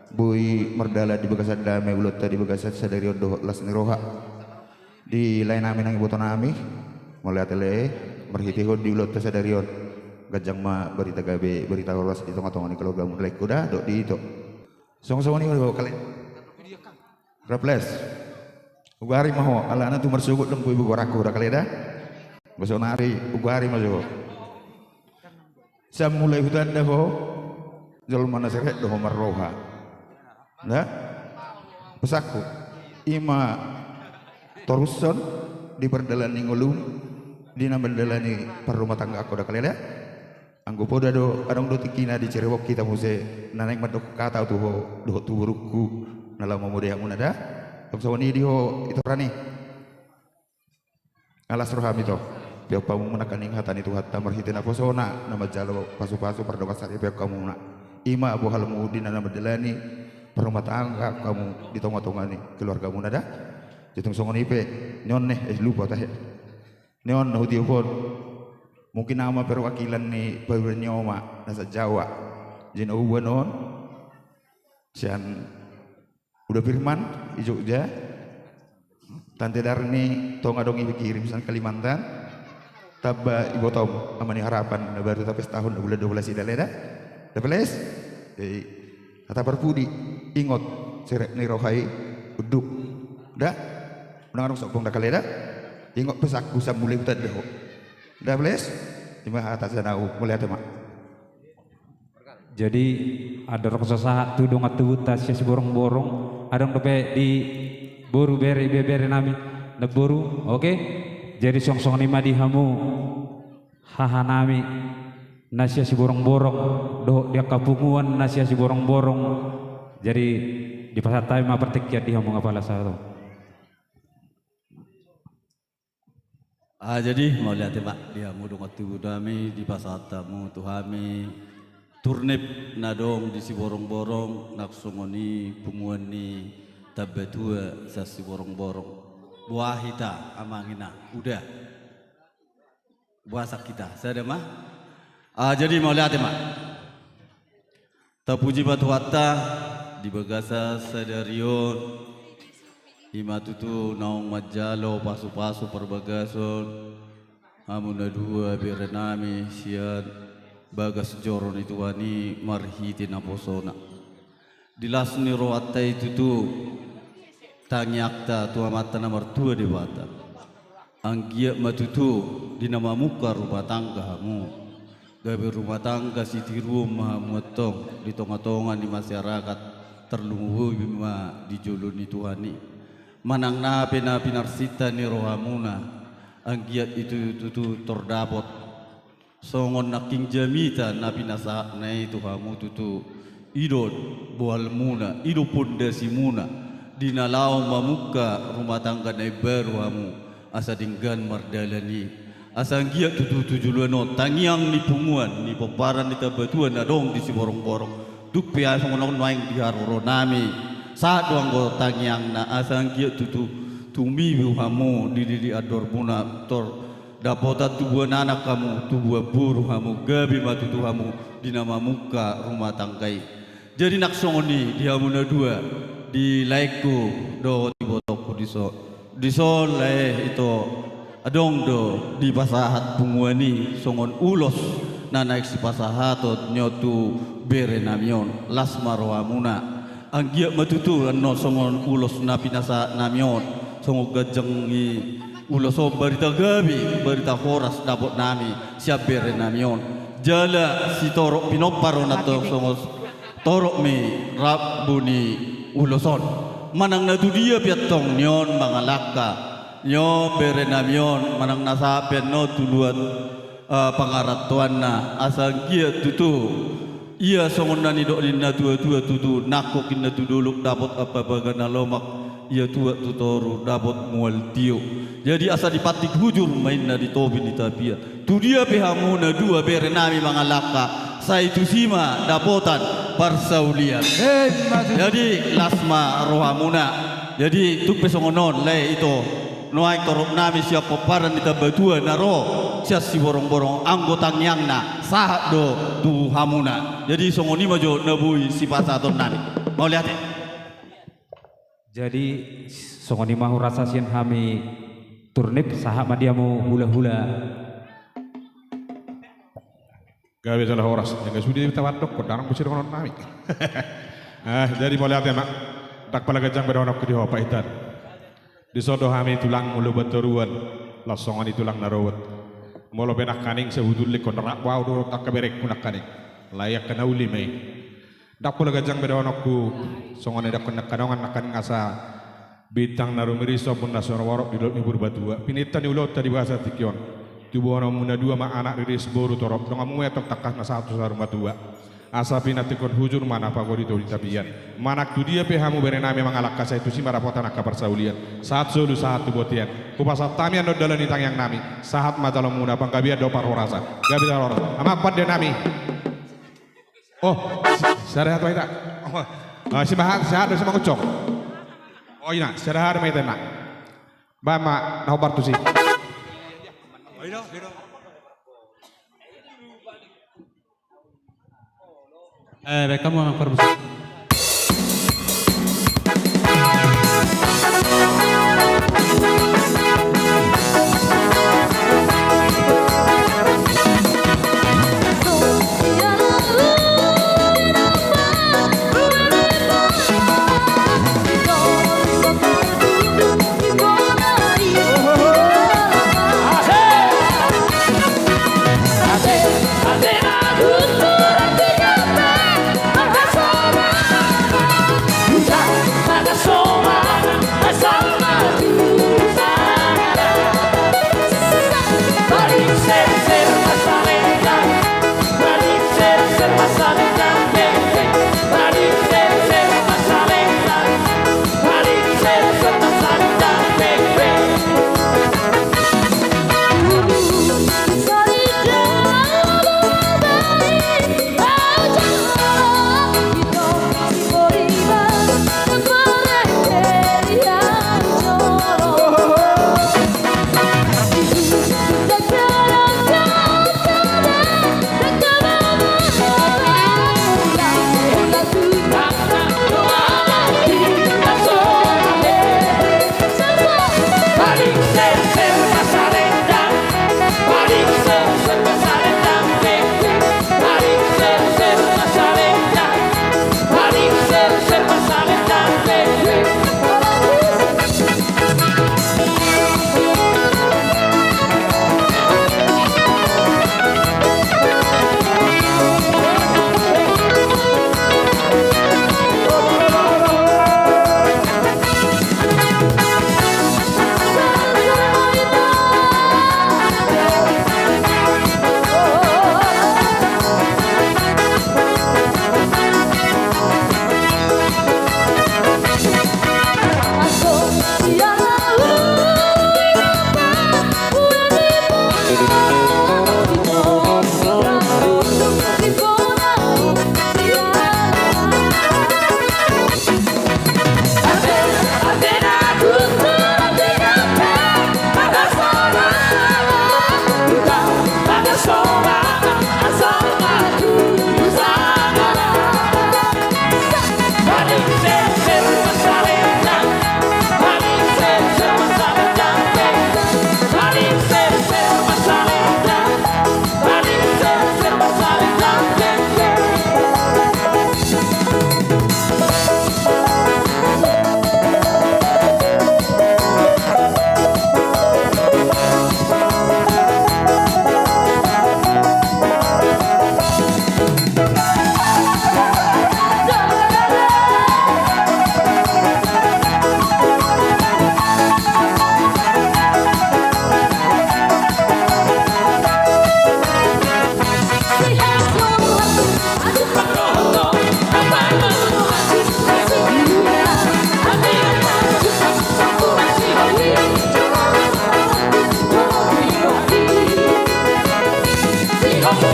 M: bui merdala di bagasan damai ulota di bagasan sadari odoh lasni roha di lain nami nang ibu nami mulai tele merhitiho di ulota sadari on gajang ma berita gabe berita horas di tengah-tengah ni kalau gamu lek kuda dok di itu song-song ni bawa kalian Raples ugari maho ala na tu mersugut dong ibu goraku dah kalian dah besok nari ugari masuk saya mulai hutan dah ho jalur mana seret dah homar roha dah pesaku ima toruson di perdalani ngulum di nama dalani perumah tangga aku dah kalian dah anggo poda do adong do tikina di cerewok kita muse nanek madok kata tu ho do tu buruku nalam momude yang munada tok sawani di ho itu rani alas rohami to biar kamu menekan ingatan itu hatta merhitin apa sona nama jalo pasu-pasu perdoa sari biar kamu nak ima abu halmu di nama delani perumah tangga kamu di tongga-tongga ni keluarga kamu nada jitung songoni pe nyon lupa tah nyon hudi pun mungkin nama perwakilan ni pernyoma nasa Jawa jin ubanon sian udah firman di Jogja Tante Darni tonga dongi kirim san Kalimantan Taba Ibu Tom amani harapan baru tapi setahun bulan 12 ida leda. Dapeles. Kata perpudi ingot serek ni rohai uduk. Dah. Unang sok bong dakaleda. Ingot pesaku sam mulai utad deho. Dapeles. Lima atas danau mulai mak.
J: Jadi ada rokok sahat tudung atu tas si borong-borong adang dope di boru beri nami na boru oke. Jadi song-song ni madi hamu hahanami nasia si borong-borong do dia kapunguan nasia si borong-borong jadi di pasar tayo mapertikyat di hamu ngapala satu
N: jadi mau lihat pak dia mudung atu dami di pasar tamu tuhami turnip nadong di si borong-borong naksungoni punguani tabetua sa si borong-borong buah hita amangina udah buah sak kita saya mah jadi mau lihat mak tapuji batu hatta di bagasa sadarion ima tutu naung majalo pasu-pasu perbagason amuna dua berenami sian bagas joron itu wani marhiti naposona dilasni roatta itu tu tanyakta tua mata nomor 2 di bata anggia matutu di nama muka rumah tangga hamu gawe rumah tangga siti rumah motong di tonga-tonga di masyarakat terlunggu bima di juluni tuhani manang nape narsita ni rohamuna anggia itu tutu tordapot songon naking jamita napi nasa na itu hamu tutu idon boal muna ido pondasi muna dinalau mamuka rumah tangga na baru hamu asa dinggan mardalani asa anggia tujuh-tujuh tangiang ni punguan ni peparan ni tabatuan adong di si borong-borong duk pia songon maing di haroro nami saat doang go tangiang na asa anggia tumi hamu di ador puna tor dapota tubuh anak kamu tubuh buru hamu gabi matutu hamu di nama muka rumah tanggai jadi nak songoni di hamuna 2 di laiku do tibotoku diso leh itu adong do di pasahat punguani songon ulos na naik si pasahatot nyotu bere namion lasmaro amuna anggia matutu no songon ulos na pinasa namion songo gajengi ulos so barita gabi barita horas dapot nami siap bere namion jala si torok pinoparo na to songo torok mi rabbuni uloson manang nadu dia piatong nyon mangalaka nyo berenamion manang nasapen no tuluan pangaratuan na asang kia tutu ia songon nani dok ni na tua tutu nakok na tuduluk dapat apa bagana lomak ia tua tutoru dapat mual tio. Jadi asa dipatik hujur main na di tobin di tapia. Tu dia pehamuna dua berenami mangalaka. Sa itu sima dapotan parsaulian. Jadi lasma rohamuna. Jadi tu pesongonon le itu. Noai korok nami siap peparan di tabatua naro. Siap si borong-borong anggotang yang na sahat do tu hamuna. Jadi songoni majo nabui si pasaton nami. Mau lihat ya?
J: Jadi songoni mahu rasa sian hami turnip sahak madiamu hula-hula.
A: Gawe salah horas, yang sudi kita wadok kok darang busir konon nami. Jadi mau lihat ya mak, tak pala gajang beronok ke di hopa itan. Di sodo hami tulang mulu baturuan, lasongan tulang narawat. Molo benak kaning sehudul lik konerak wow do tak keberek kunak kaning. Layak kena uli mai. Tak pala gajang beronok ku, songan edak kunak kanongan akan ngasa bintang narumiriso pun nasor warok di dalam ibur batua. Pinitan di ulot tadi bahasa tikion. Tubuh orang muda dua mak anak riris boru torok. Dong amu etok takah na satu sarung batua. Asapi natikon hujur mana apa gori toli tabian. Manak tu dia pehamu berenami mangalak kasai tu si marapotan akabar saulian. Saat solu saat tu botian. Kupasat tamian do dalan itang yang nami. Sahat matalom muda bang gabia do parorasa. Gabi parorasa. Amak pad nami. Oh, sarahat wa ita. Oh, si mahat sehat si mangucok. Oh ina, sarahat ma ita nak. Ba ma nahobar tu si.
C: Baik kamu anak perbesar.
O: Adena gusto,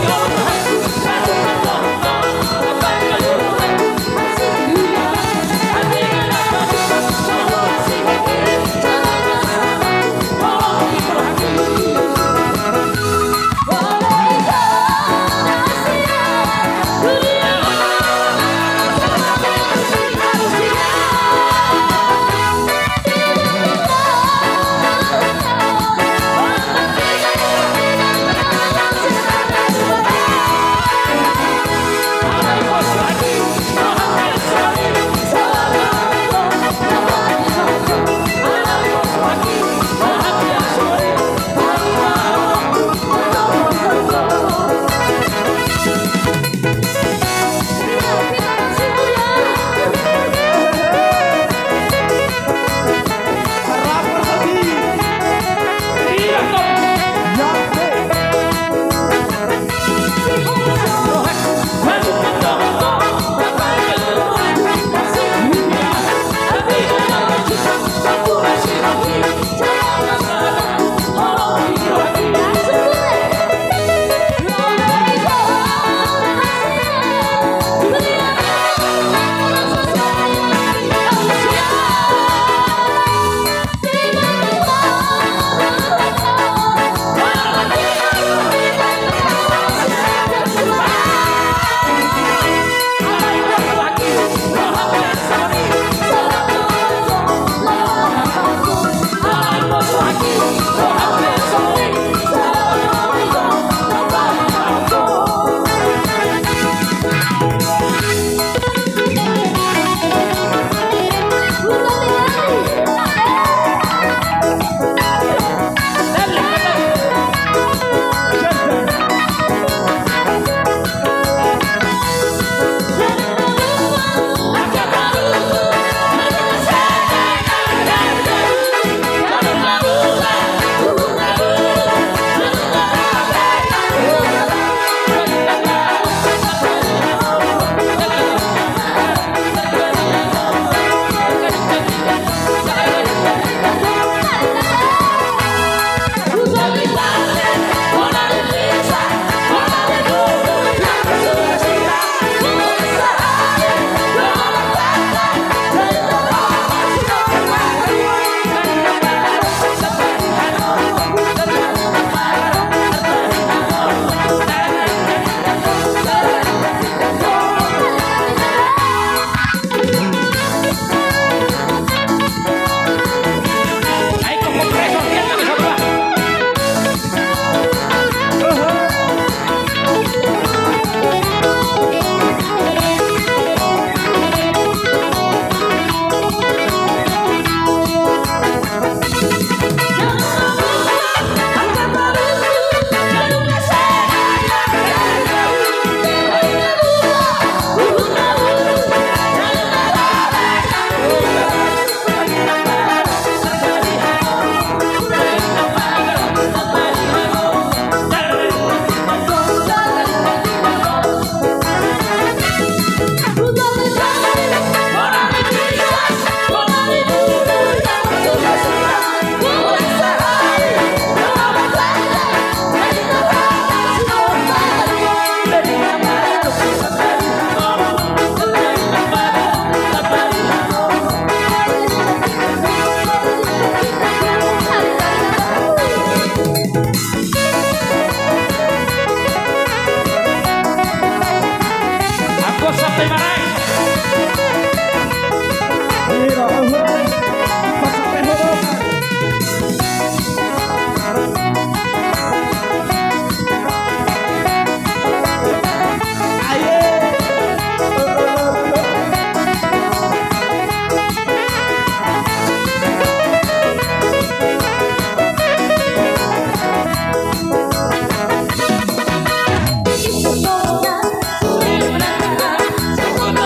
O: Hãy subscribe cho kênh Ghiền Mì Gõ để không bỏ lỡ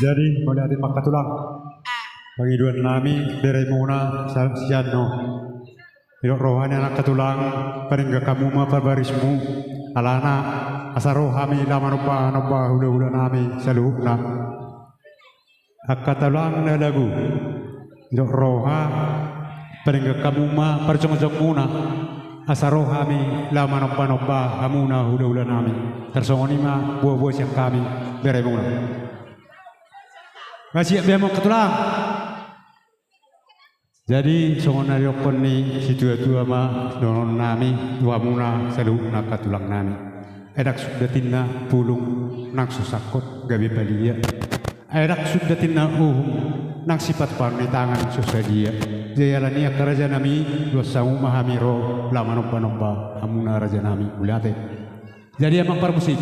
C: Jadi mulai hati maka tulang Pangiduan nami Derai muna siano Ilok rohani anak katulang Paringga kamu ma parbarismu Alana asa rohami lama nupa hula-hula nami saluhna Hakatulang na lagu Ilok roha Paringga kamu ma parjong-jong muna asa rohami lama nupa hamuna hula-hula nami Tersongoni ma buah-buah siang kami Derai muna Masih biar mau ketulang. Jadi songon ayokon ni si tua-tua ma donon nami dua muna selalu nak katulang nami. Edak sudah tina pulung nang susakot gabi balia. Edak sudah tina nang sifat parni tangan susadia. Jayalania keraja nami dua samu mahamiro lama nompa amuna raja nami ulate. Jadi emang permusik.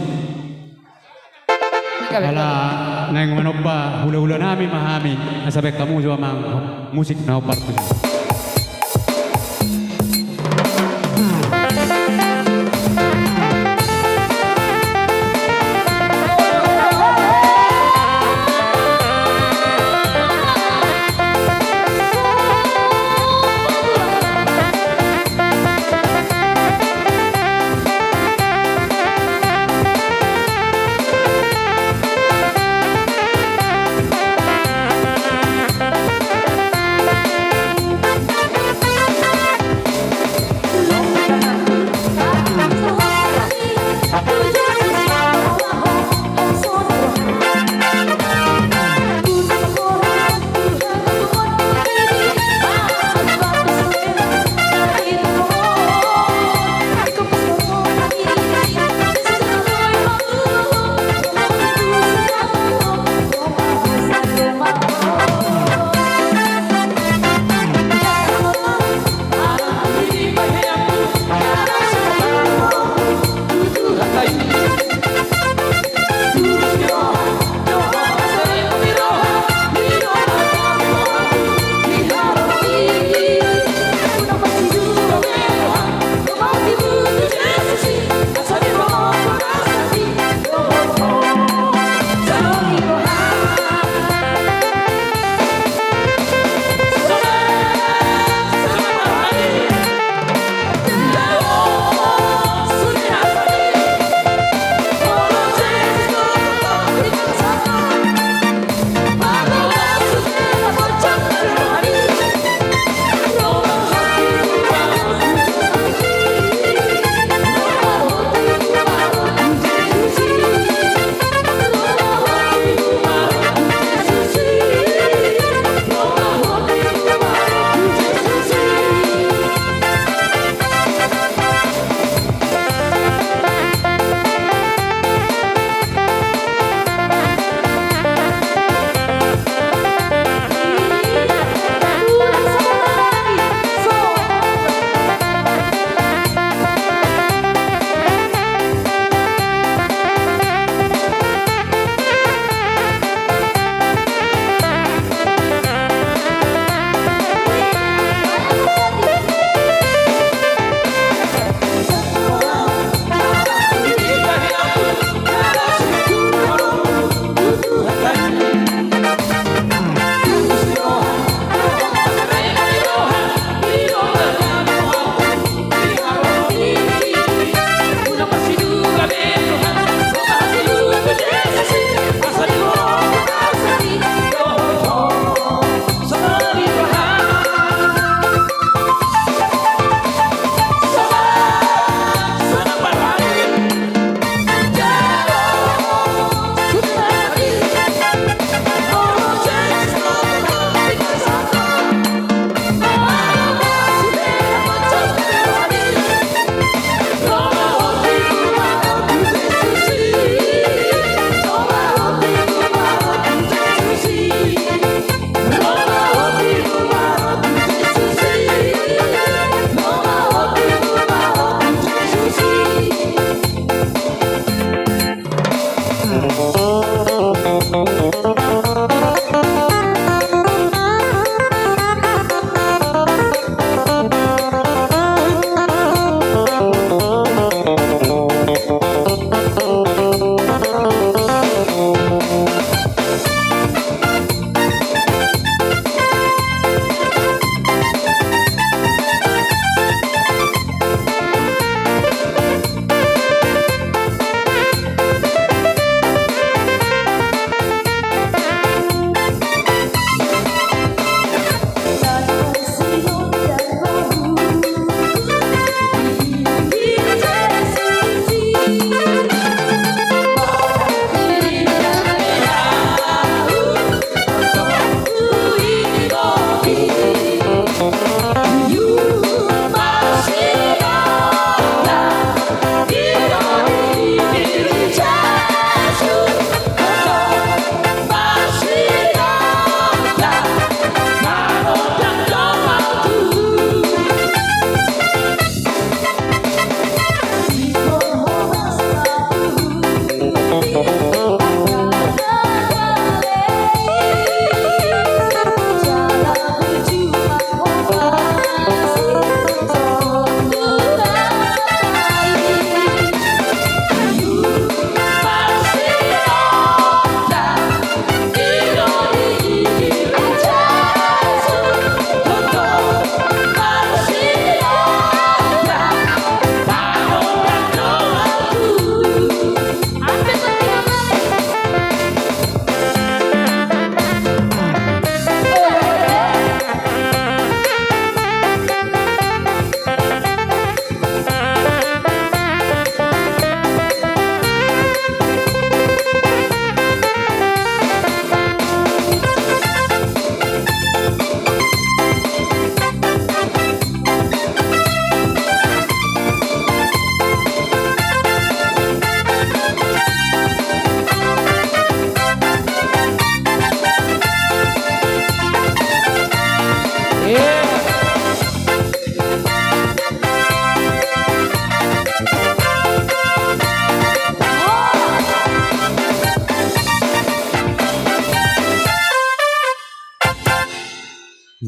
C: Ala neng manoba hula-hula nami mahami nasabek kamu juga mang musik na partu.
O: Thank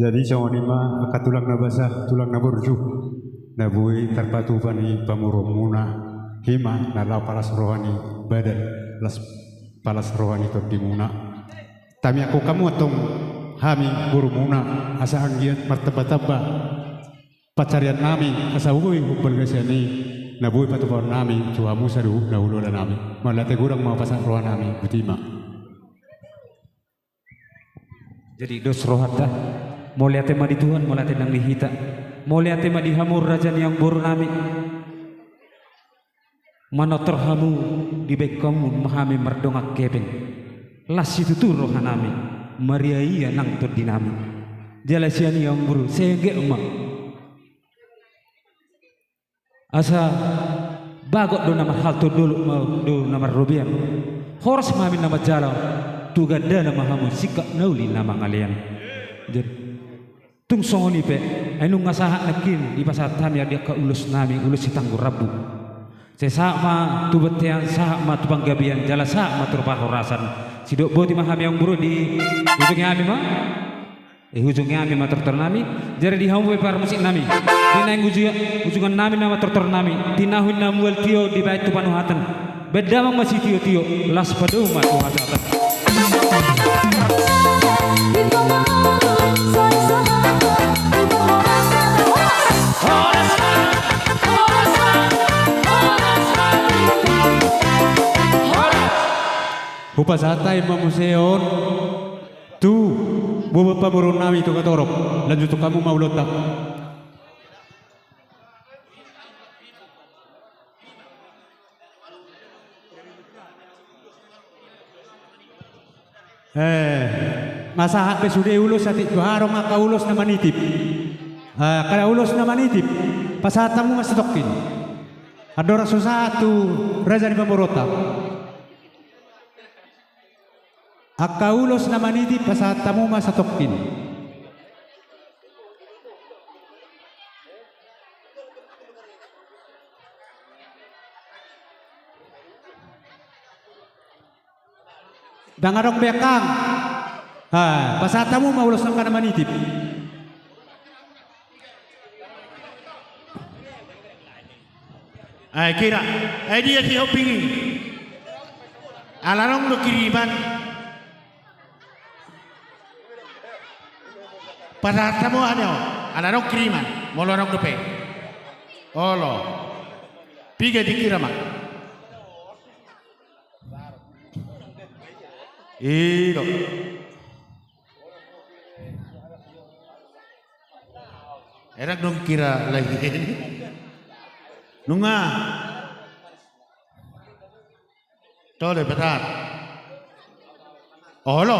C: Jadi sama nima akan tulang na basah, tulang na burju. Nabui terpatu pani pamurumuna hima nalau palas rohani badan las palas rohani terdimuna. Tami aku kamu atong hami burumuna asa anggiat martaba-taba pacarian nami asa uwi hubal gasani nabui patupan nami cuamu sadu naululan nami malate gurang mau pasang rohan nami butima.
J: Jadi dos rohata mau lihat tema di Tuhan mau lihat nang lihita mau lihat tema di hamur rajan yang buru nami mana terhamu di baik kamu mahami merdongak kepeng las itu tuh rohan nami Maria iya nang tur dinami jalasian yang buru sehingga emak asa bagot do nama hal tu dulu mau do nama Rubian horas mahami nama jalan tuga dana mahamu sikap nauli nama ngalian jadi tung songoni pe anu ngasaha nakin di pasar tamia dia ka ulus nami ulus sitanggu rabu sesama tu betian sama tu panggabian jala sama tur pahorasan sidok boti mahami yang buru di ujungnya ami mah ujungnya ami mah tur nami jadi di hamu par musik nami dina ujungan nami nama tur nami tinahun namual tio di bait tu panuhatan beda mang masih tio las padu mah tu hatan
C: Hupasatai mamuseon tu bobo pamurun nami tu katorop lanjut tu kamu mau lotak masahat besude ulus ati haro maka ulus na manitip kada ulus na manitip pasatamu masitokin adora susah tu raja di pamorota Aka ulos na manitip pasatamu masatokin dangarok bekang pasatamu maulos ng kana manitip
O: ay kira ay dia si hopingi alarong do kiriman pasatamu ano alarong kiriman molorong dope olo piga dikira mak Ito. Erak dong kira lagi. Nunga. Tole betar. Olo.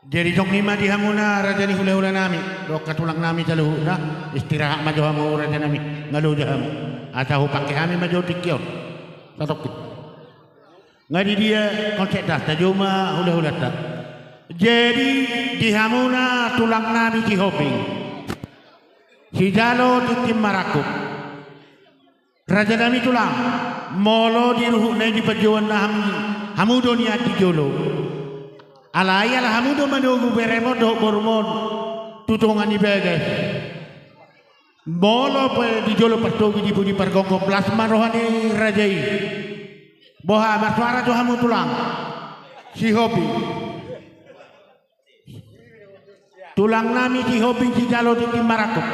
O: Jadi dong lima di hamuna raja ni hula-hula nami. Dok katulang nami jaluh na istirahat majo hamu raja nami ngalu jahamu. Atau pakai kami maju tikio, tatok. Ngadi dia konsep dah, tajuma hula-hula tak. Jadi di hamuna tulang nami di hoping, si jalo di tim marakuk. Raja nami tulang, molo di ruhuk nai di perjuangan hamu dunia di jolo. Alaya lah hamu do menunggu beremod do bormon tutungan di beges. Molo di jolo pertogi di budi pergonggo plasma rohani rajai boha maswara tu hamu tulang si hobi tulang nami si hobi si jalo di timbarakuk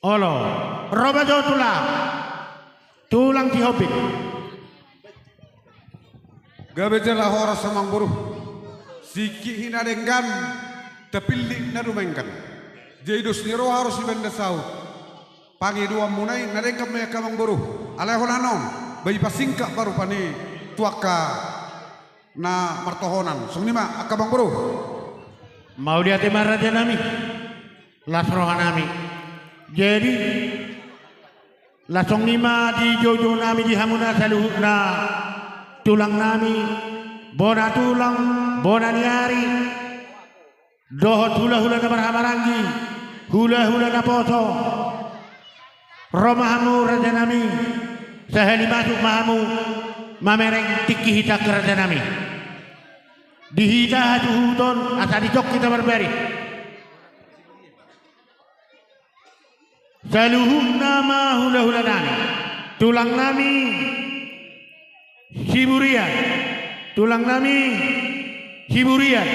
O: olo roba jo tulang si hobi
A: Gabejala horas samang buruh siki hina denggan tepilli na rumengkan jeidos niro harus ibenda sau pangi dua munai na dengkap me kamang buruh alai holanom bayi pasingka baru pani tuaka na martohonan sungnima akabang buruh
O: mau dia tema raja nami las rohanami jadi lasong nima di jojo nami di hamuna saluhna tulang nami bona tulang bona niari dohot hula-hula na marhamaranggi, hula-hula na poso, romahamu raja nami, sahali masuk mahamu, mamereng tiki hita ke raja nami. Dihita hatu huton, asa dicok kita berberi. Saluhum nama hula-hula nami, tulang nami, hiburian, tulang nami, hiburian,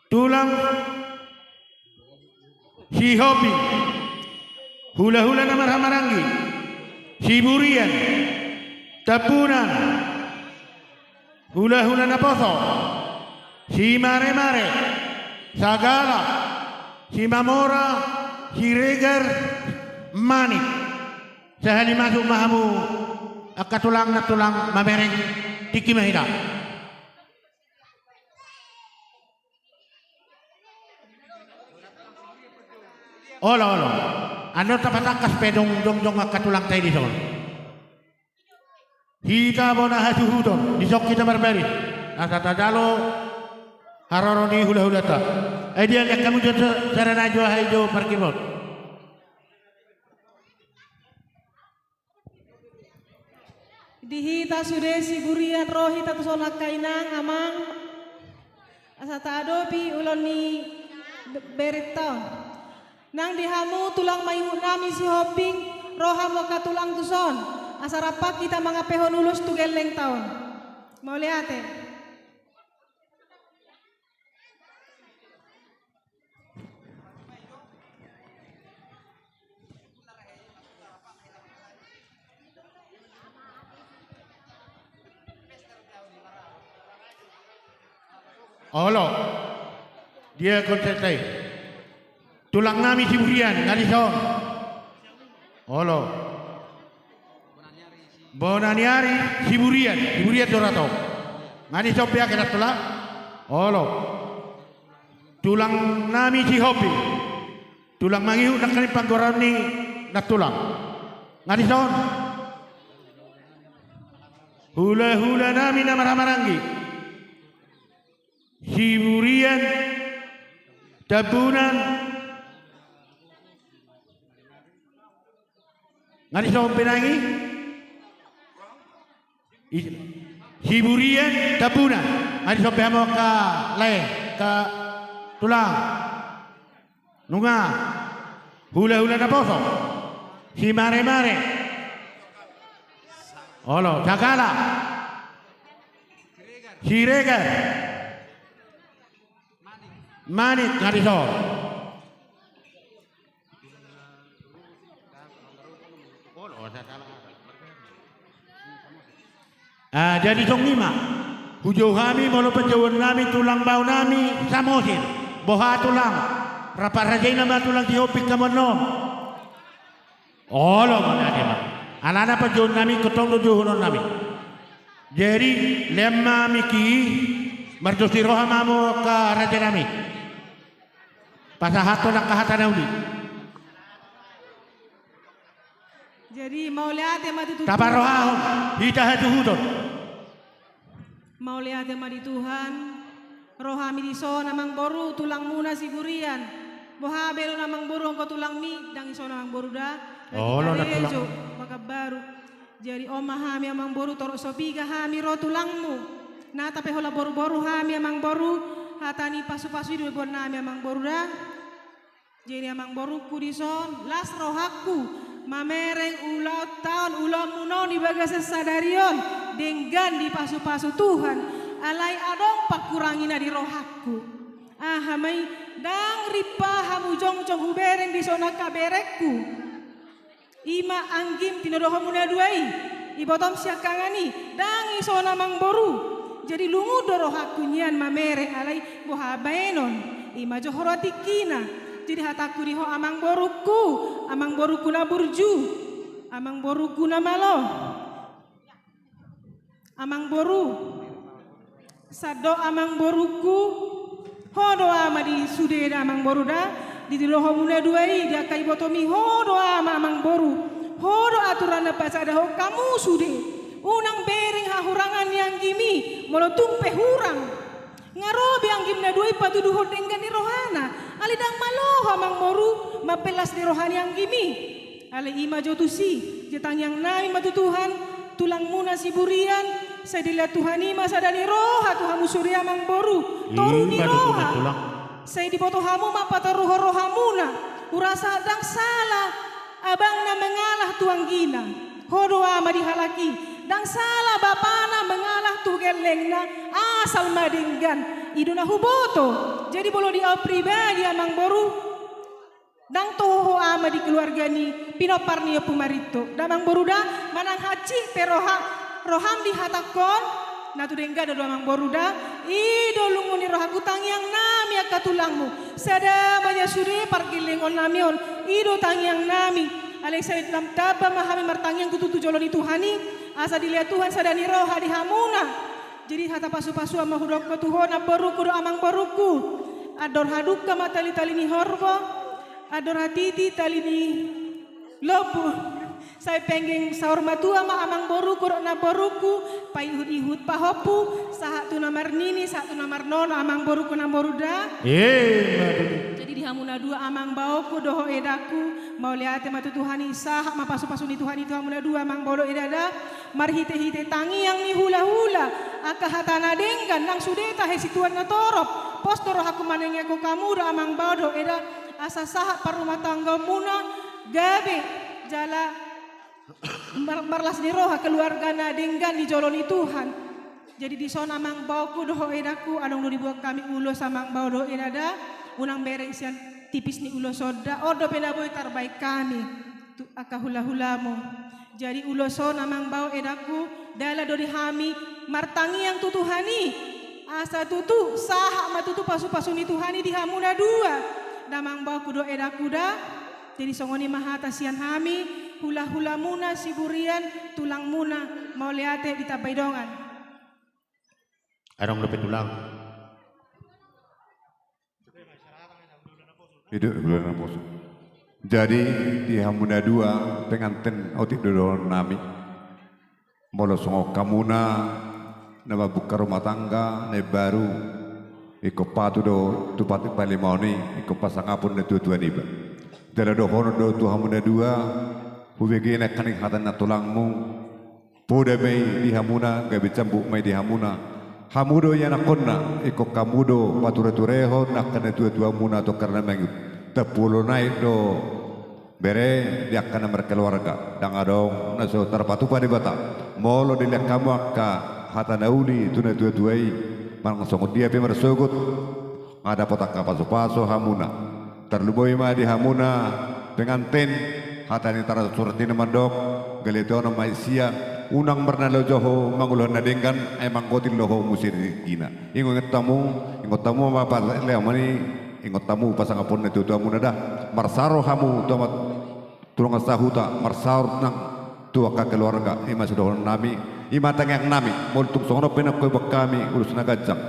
O: tulang hihobi, hula-hula nama ramarangi, hiburian, tapunan, hula-hula na poso, si mare-mare, sagala, si mamora, si reger, manik. Sahali masuk mahamu, akatulang na tulang mamereng tiki mahida. Olo. Ano tapatakas pedong jong akatulang tayo di son. Hita bona hasuhudon, disok kita berberi. Asata jalo haroroni hula-hula ta. Dia yang kamu jodoh sarana jua haijo parkimot.
P: Dihita sude sigurian rohita tusolak kainang amang asata adopi uloni berita. Nang dihamu tulang mayu nami si hoping rohamo katulang tuson asarapak kita mangapehon ulus tugeleng taon. Mau lihat ya?
O: Olo, dia konsentrasi. Tulang nami siburian, ngalison. Olo. Bonaniari siburian dorato. Ngalison pihak kita tulang. Olo. Tulang nami si hobi. Tulang mangihu nak kali panggorani nak tulang. Ngalison. Hula-hula nami nama ramarangi. Hiburian, tabunan, ngani sama penangi, hiburian, tabunan, ngani sama pehamo ka leh, ka tulang, nunga, hula-hula na poso, si mare-mare, olo, cakala, si regar, manik ngariso. Jadi tong lima. Hujau kami malu penjauhan nami tulang bau nami samosir. Boha tulang. Rapat rajai nama tulang dihopik kamonom. Olo mana dia mah. Alana penjauhan nami ketong tujuhunon nami. Jadi lemma miki merdosi roha mamu ke raja nami. Pasahato nak kahatan uli.
P: Jadi mau lihat yang mati Tuhan.
O: Tabar rohahum, hita hatu hudon.
P: Mau lihat yang mati Tuhan. Rohami diso namang boru tulang muna sigurian. Boha belo namang boru angko tulang mi dang iso namang boru da.
O: Oh lo nak tulang.
P: Maka baru. Jadi omah hami amang boru torok sopiga hami ro tulangmu. Nah tapi hola boru-boru hami amang boru. Hatani pasu-pasu hidup bon nami amang boru da. Jadi amang boruku dison las rohaku mamereng ulau tahun ulau muno di bagasa sadarion dengan di pasu-pasu Tuhan alai adong pakurangina di rohaku hamai dang ripa hamu jong-jong hubereng di sona kaberekku ima anggim tinodoho muda duai ibotom siakangani dang isona mang boru jadi lungu dorohaku nyan mamereng alai bohabenon ima johorotikina. Jadi hataku diho amang boruku na burju, amang boruku na malo, amang boru, sado amang boruku, hodo ama di sude amang boru da, di loho muna duai dia kai botomi hodo ama amang boru, hodo aturan apa sada ho kamu sude, unang bering hahurangan yang gimi, molo tumpe hurang, Ngarobi ang gimna dua patuduhod dengan ni rohana. Ali dang maloha mang moru mapelas di rohani ang gimi. Ali ima jotusi jetang yang nami matutuhan tulang muna si burian. Saya dilihat Tuhan ima sadani roha Tuhan musuria mang boru. Toru ni roha. Saya diboto hamu mapata roha muna. Urasa dang salah abang na mengalah tuang gina. Hodo ama dihalaki. Dan salah bapana mengalah tu gelengna asal madinggan iduna huboto jadi bolo dia pribadi amang boru dan toho ama di keluarga ni pinoparni pumarito damang boru da manang haci peroha roham di hatakon na tu dengga do amang boru da ido lunguni roha kutang yang nami akatulangmu sada manya suri pargiling on namion ido tang yang nami Alexei dalam taba mahami martang yang kututu joloni Tuhani asa dilihat Tuhan sadani roha di hamuna jadi hata pasu-pasu ama hudok ke Tuhan aboruku do amang boruku ador haduka matali talini horbo ador hatiti talini lobu saya pengen saur matua ma amang boruku do na boruku pa ihud pahopu sahat tu namar nini sahat tu namar nono amang boruku na boruda jadi di hamuna dua amang bauku doho edaku mau lihat matu Tuhani sah ma pasu-pasu ni Tuhani tu hamuna dua amang bolo edada marhite-hite tangi yang ni hula-hula aka hatana denggan nang sudeta he situan na torop pos toro haku manengnya ko kamu do amang bodo eda asa sah parumah tangga muna gabe jala marlas di roha keluarga na denggan di joloni Tuhan jadi di sona amang bauku doho edaku adong dibuat kami ulo samang bodo edada unang bereng sian tipis ni ulo soda odo penaboy terbaik kami tu aka hula-hulamu jadi ulo so namang bau edaku dala do dihami martangi yang tutuhani asa tutu saha matutu pasu-pasu ni Tuhani dihamuna dua namang bau kudo edaku da jadi songoni mahata sian hami hula-hulamuna siburian tulang muna mau liate ditabai dongan
O: arong lepet tulang
Q: hidup bulan poso. Jadi di hamuna dua pengantin otik dodol nami molo songo kamuna nama buka rumah tangga ne baru iko patu do tupati pali mauni iko pasang apun ne tua niba dala do hono do tu hamuna dua hubegena kaning hatan na tulangmu poda bei di hamuna gabe cambuk mai di hamuna hamudo yana konna iko kamudo pature-tureho nakana tua-tua muna to karena mengu tepulo naik do bere dia kana berkeluarga dang adong naso terpatu pada bata molo dilihat kamu akka hata nauli tuna tua-tuai mang songot dia pe mersogut ada potaka paso-paso hamuna terluboi ma di hamuna pengantin hata ni tara suratin mandok galetono maisia unang bernalo joho mangulo nadenggan emang gotil loho musir gina ingot tamu apa pas leo mani ingot tamu pasang apun itu tamu nada marsaro hamu tomat tulung sahuta marsaro nang tua ka keluarga ima sudah nami ima tangyak nami multuk sono penak koy bakami urus nagajang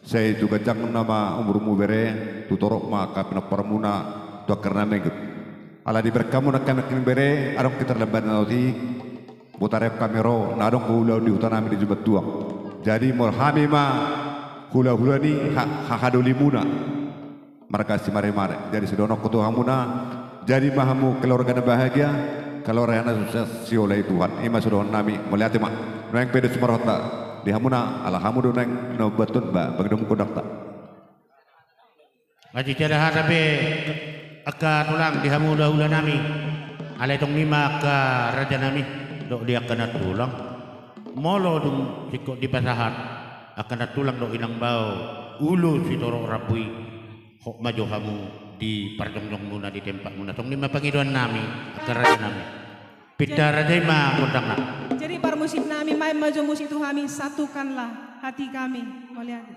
Q: saya itu gajang nama umurmu bere tutorok maka penak permuna tua karena megut ala di berkamu nak bere arok kita lemban nauti butarep kamero nadong hula di hutan kami di Jumat Tuang. Jadi molhami ma hula-hula ni hahaduli muna. Marga si mare-mare. Jadi sedonok kutu hamuna. Jadi mahamu keluarga bahagia. Keluarga sukses si oleh Tuhan. Ima sudah nami melihat ma. Neng pedes marota di hamuna alhamudu neng no batun ba bagdom kodakta.
O: Ngaji tiada harape aka tulang di hamula hula nami. Alai tong lima ka raja nami. Dok dia kena tulang molo dum sikok di pasahat akan tulang dok inang bau ulu si torok rapui hok majo hamu di parjongjong muna di tempat muna tong lima pangiduan nami akan raja nami pita raja ma kodang
P: jadi par musik nami mai majo musik itu kami satukanlah hati kami melihat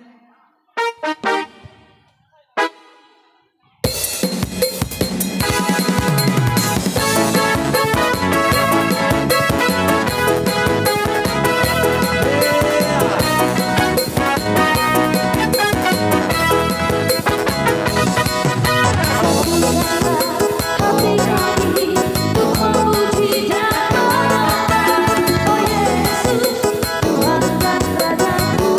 R: Oh Yesus, Tuhan dan Rajaku.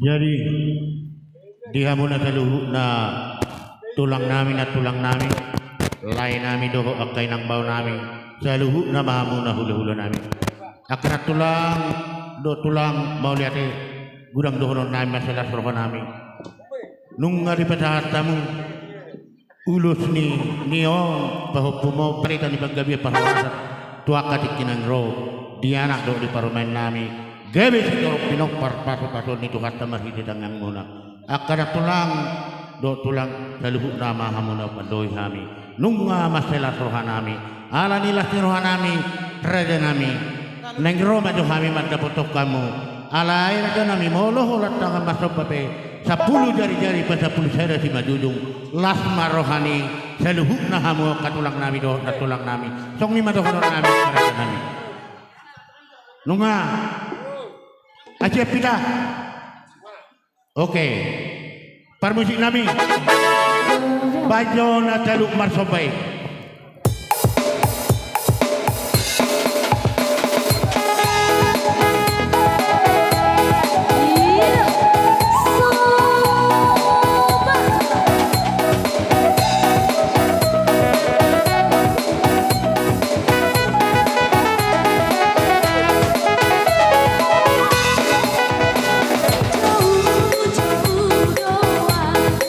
O: Jadi di hamuna kaluhuk na tulang nami lain nami doho akay nang bau nami saluhuk na mahamuna hula-hula nami akana tulang mau lihat gudang doho nami masalah roh nami nung ngari patahatamu ulus ni nion pahupumo perita ni paggabi pahawasa tuaka tikinan roh dia anak do di parumain nami gabi sitorok pinok paso ni Tuhan tamarhidi dangang muna akana tulang saluhuk na mahamuna pandoy hami nunga masalah roh nami ala nilas ni roh nami raja nami nengro maju kami madapotok kamu ala air nami moloh olat tangan masuk pape 10 jari-jari pa 10 sera si madudung lasma rohani saluhuk na hamu katulang nami do tulang nami song ni madoh nami raja nami nunga aja pita oke permusik nami bajona taluk marsobai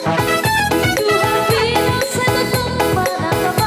R: Tuhan bilang saya tetap pada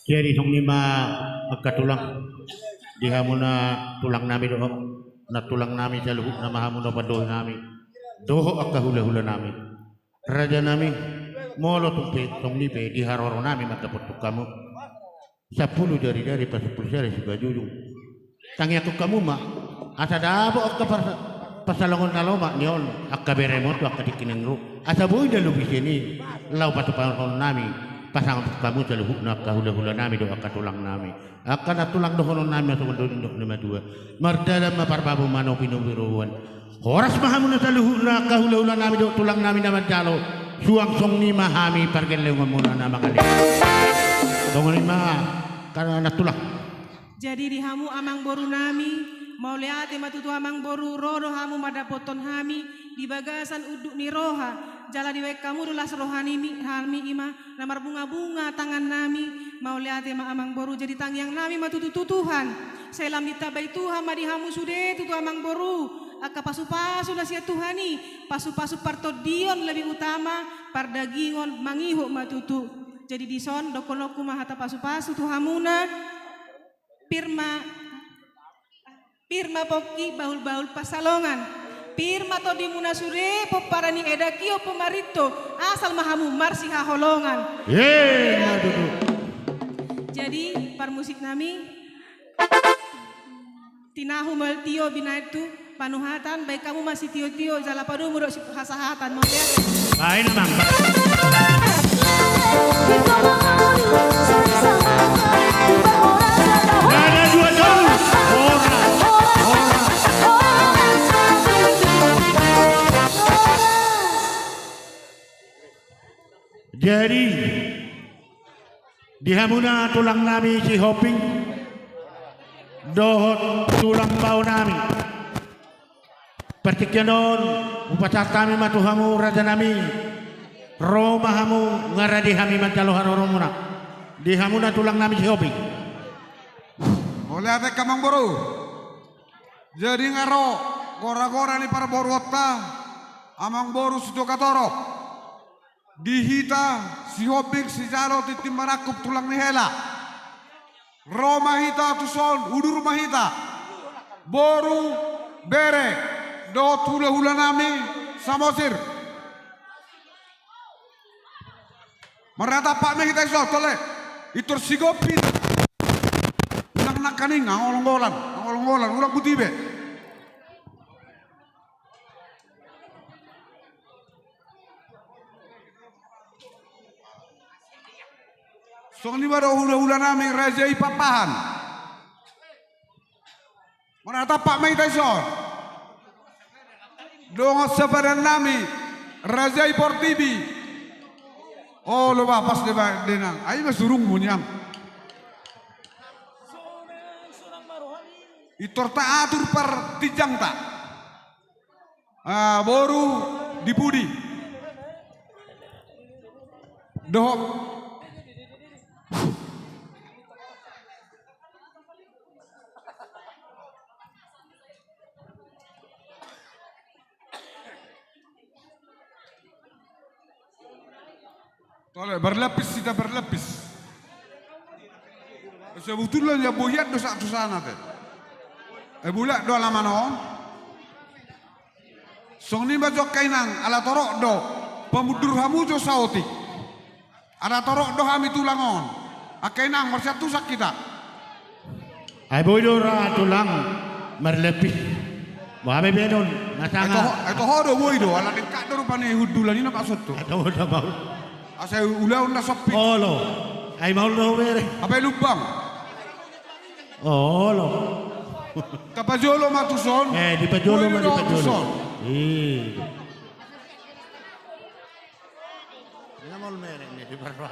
O: Jadi tong lima magkatulang di hamuna tulang nami doho na tulang nami sa luhuk na mahamuna padoh nami doho ak kahula-hula nami raja nami molo tong lipe di haroro nami magdapat kamu 10 dari pasupul sari si bajujung tangi aku kamu ma asa dabo ak pasalongon na loma niyon ak kaberemot ak kadikinengro asa boy da lubi sini lau patupan nami pasang kamu sa luhuk na kahula-hula nami doho ak tulang nami akan tulang dohonon nami sa mundo indok 52 mardala maparbabu mano pinubiruan horas mahamuna sa luhuk na kahula-hula nami doho tulang nami na madjalo suang song ni mahami pargelew muna na makali dongon lima karena anak tulang
P: jadi di hamu amang boru nami mau liate matutu amang boru rodo hamu madapoton hami di bagasan uduk ni roha jala diwek kamu dulas rohani hami ima namar bunga-bunga tangan nami mau liate ma amang boru jadi tangyang nami matutu tutuhan selam ditabai Tuhan madi hamu sude tutu amang boru aka pasu-pasu nasia Tuhani pasu-pasu partodion lebih utama pardagingon mangiho matutu jadi dison dokonoku mahata pasu-pasu tuhamuna Pirma poki baul-baul pasalongan Pirma to di munasure poparani edakio pemarito asal mahamu marsi haholongan jadi par musik nami tinahu maltio binaitu panuhatan baik kamu masih tio-tio jala padu mudok hasahatan mau lihat
O: lain mang ada dua jauh jadi di hamuna tulang nami si hoping dohot tulang bau nami pertikyanon upacar kami matuhamu raja nami romahamu ngaradi hami mancaluhan oromuna di hamuna tulang nami si hoping
A: oleh ate kamang boru jadi ngaro gora-gora ni para boru otta amang boru sudo katorok dihita si hopik si jaro titim marakup tulang ni hela Roma hita tuson udur mahita boru bere do hula-hula nami samosir marata pak mehita iso tole itur sigopi nak kaning ngolong-ngolan ulang putih be song ni baru hula-hula nami raja ipapahan mana tapak mai taison dong sebadan nami raja iportibi oh lo pas denang ayo surung munyam itor tak atur per tijang tak boru dipudi doh toleh berlapis kita berlapis sebetulnya ya boyat dosa sana teh bulat do alamano song ni bajok kainang ala torok do pemudur hamu jo sauti ala torok do hami tulangon akainang marsatu sak kita
O: ay boydora tulang marlepis Wahai bedon, nasanga.
A: Ito hodo boydo, ala dekat do rupane hudulan ini pak soto.
O: Ito hodo mau.
A: Asa ulah unda sopi.
O: Olo, ay mau lo bere.
A: Apa lubang?
O: Olo.
A: Kapajolo matuson.
O: Di pajolo ma di pajolo. Dia mau mereng nih di barwa.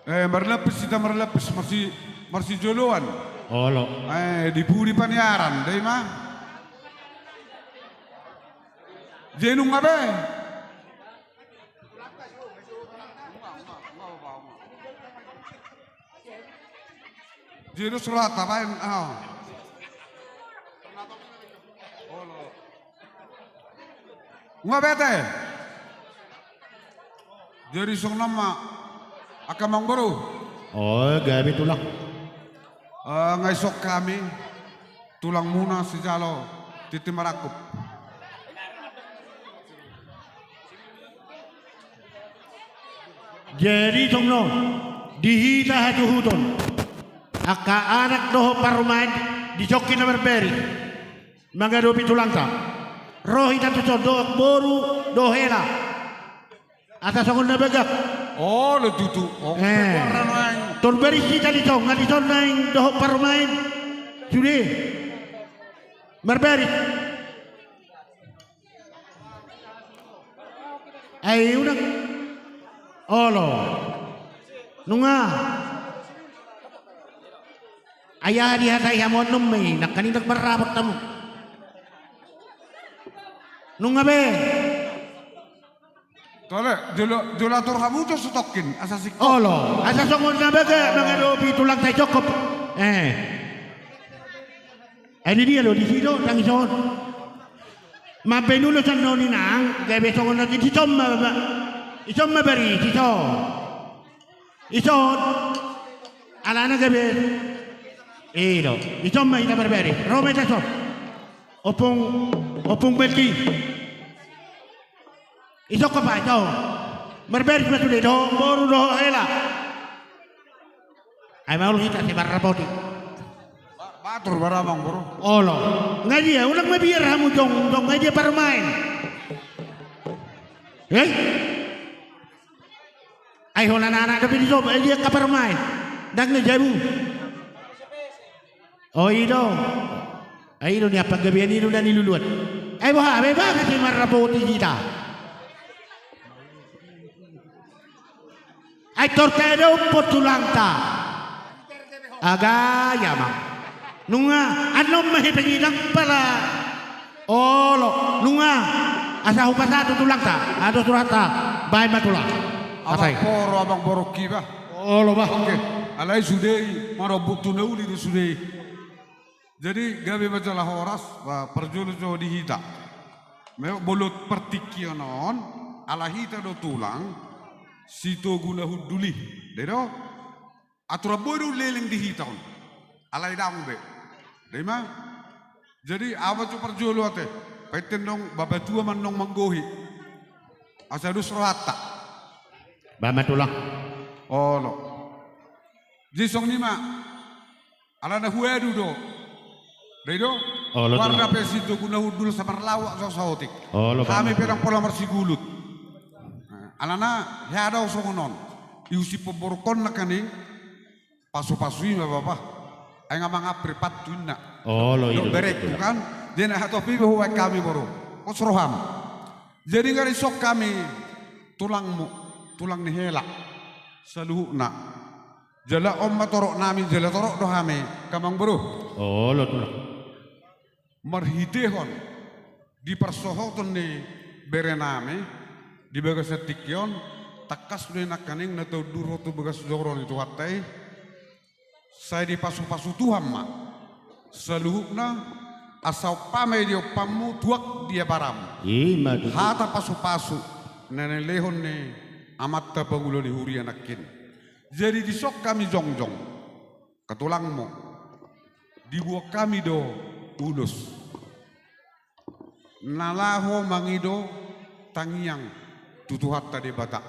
A: Marlepis kita marlepis masih joloan.
O: Olo.
A: Di budi paniaran, deh mah. Jenung abe. Jenu surat apain?
R: Nga bete. Jadi song nama akamang baru.
O: Oh, gabi tulang.
R: Ngaisok kami tulang muna si Jalo titi marakup.
O: Jadi songno dihita hajuhudon. Aka anak doho parumain dijokin na berberi. Mangadopi tulang ta. Rohi dan tuh doh boru dohela. Atas songon na begak.
R: Oh, le tutu. Oh,
O: ton beri kita ditong ngadison naing doho parumain. Sudah. Berberi. Ayo udah. Olo. Nunga. Ayah dia saya mau numi nak kanindak berabak tamu. Nunga be.
R: Tole, jolatur kamu tuh stokin asasik.
O: Olo, asas songon na baga mengadopi tulang tay cokop. Ini dia loh di situ tangison. Mabe nulo san noni nang, gabe songon na di somma ba. Isomma bari tito. Ison. Alana gabe. Ilo, isomma ita berberi. Rome taso. Opung belki. Isok apa itu? Berberi betul itu. Baru doh hela. Ay mau kita si barapoti.
R: Batur baramang bro.
O: Olo. Ngaji ya, ulang mabiar kamu dong ngaji permain. Ay hola anak tapi di sob dia kapar main. Dak ngejabu. Oh ido. Ay ido ni apa gabian ido dan iluluan. Ay wah beba kasi marapoti kita. Ay torpedo potulanta. Agaya mang. Nunga anom mahipengilang pala. Olo nunga asa hupasado tulanta. Ado surata. Bay matulang.
R: Abang borok kiba.
O: Oh lo bah.
R: Oke. Alai sudai marobuk tunauli di sudai. Jadi gabe majalah horas perjulu jo dihita. Meu bolut pertikionon ala hita do tulang sito guna huduli. Dedo atura boru leleng dihita. Alai dang be. Dema. Jadi apa tu perjulu ate? Paiten dong babatua manong manggohi. Asadus rata.
O: Bama tulang.
R: Oh lo. Jisong nima. Ala na huedu do. Dedo.
O: Oh lo.
R: Warna pesitu guna hudul samar lawak so sautik.
O: Oh lo.
R: Kami pedang pola marsigulut. Ala na ya ada songonon. Iusi pemborokon na kaning. Pasu-pasui ma bapak. Ay nga mga pripatuin na.
O: Oh lo.
R: Do berek kan. Dena hatopi bahwa kami boro. Kosroham. Jadi ngarisok kami tulangmu. Tulang ni hela saluhna jala om matorok nami jala torok dohame kamang bro.
O: Oh lo tulang
R: marhidehon di persohoton ni berename di bagas tikyon takas sudah nakaning na tau duro tu bagas joron itu hatai saya di pasu-pasu Tuhan ma saluhna asau pame dia pamu tuak dia baram hata pasu-pasu nenek lehon ni amat tabangulo di huri anakin. Jadi disok kami jongjong ketulangmu dibuat kami do ulus nalaho mangido tangiang tutuhat tadi batak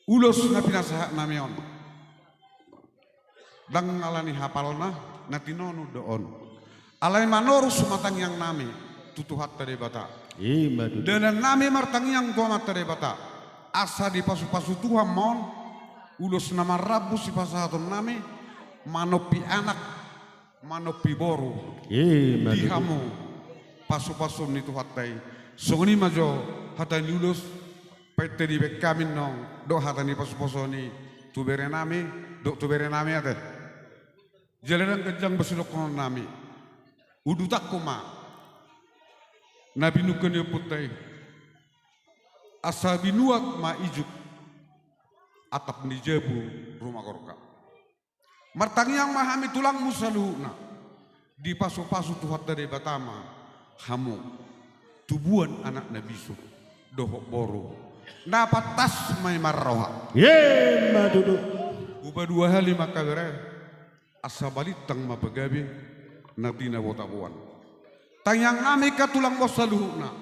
R: ulus na pinasaha namion dang alani hapalna natinonu doon alai manorus sumatang yang nami tutuhat tadi batak dan nami martang yang tuamat tadi batak asa di pasu-pasu Tuhan mon ulus nama rabu si pasahaton nami manopi anak manopi boru dihamu pasu-pasu ni Tuhan tay songni majo hatani ulus pete di bekamin nong do hatani pasu-pasu ni tu bere nami do tu bere nami ate jalanan kejang besulok konon nami udu takuma nabi nuken yo putai asa binuak ma ijuk atap ni jebu rumah korka martang yang mahami tulang musaluhna di pasu-pasu tuhat dari batama hamu tubuan anak Nabi Yusuf dohok boro dapat tas may marroha
O: ye madudu
R: uba dua hali maka bere asa balitang mapagabi nabi na botabuan tanyang nami katulang wasaluhna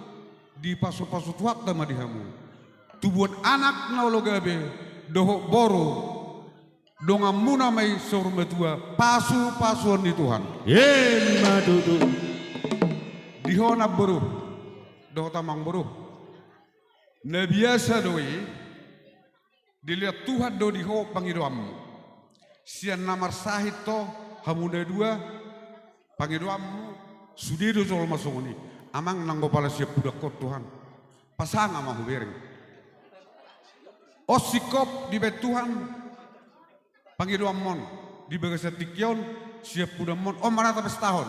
R: di pasu-pasu tuat dama dihamu tubuan anak na ologabe dohok boro donga muna may sormetua pasu-pasuan di Tuhan
O: ye madudu
R: dihona buru doh tamang buru na biasa doi dilihat Tuhan do diho pangidoamu sian namar sahid to hamuda dua pangidoamu sudido jol masuk ini amang nang gopala siap budak kot Tuhan pasang ama hubering osikop di bet Tuhan pangidoamon di bagasa tikyon siap budak mon mana tapi setahun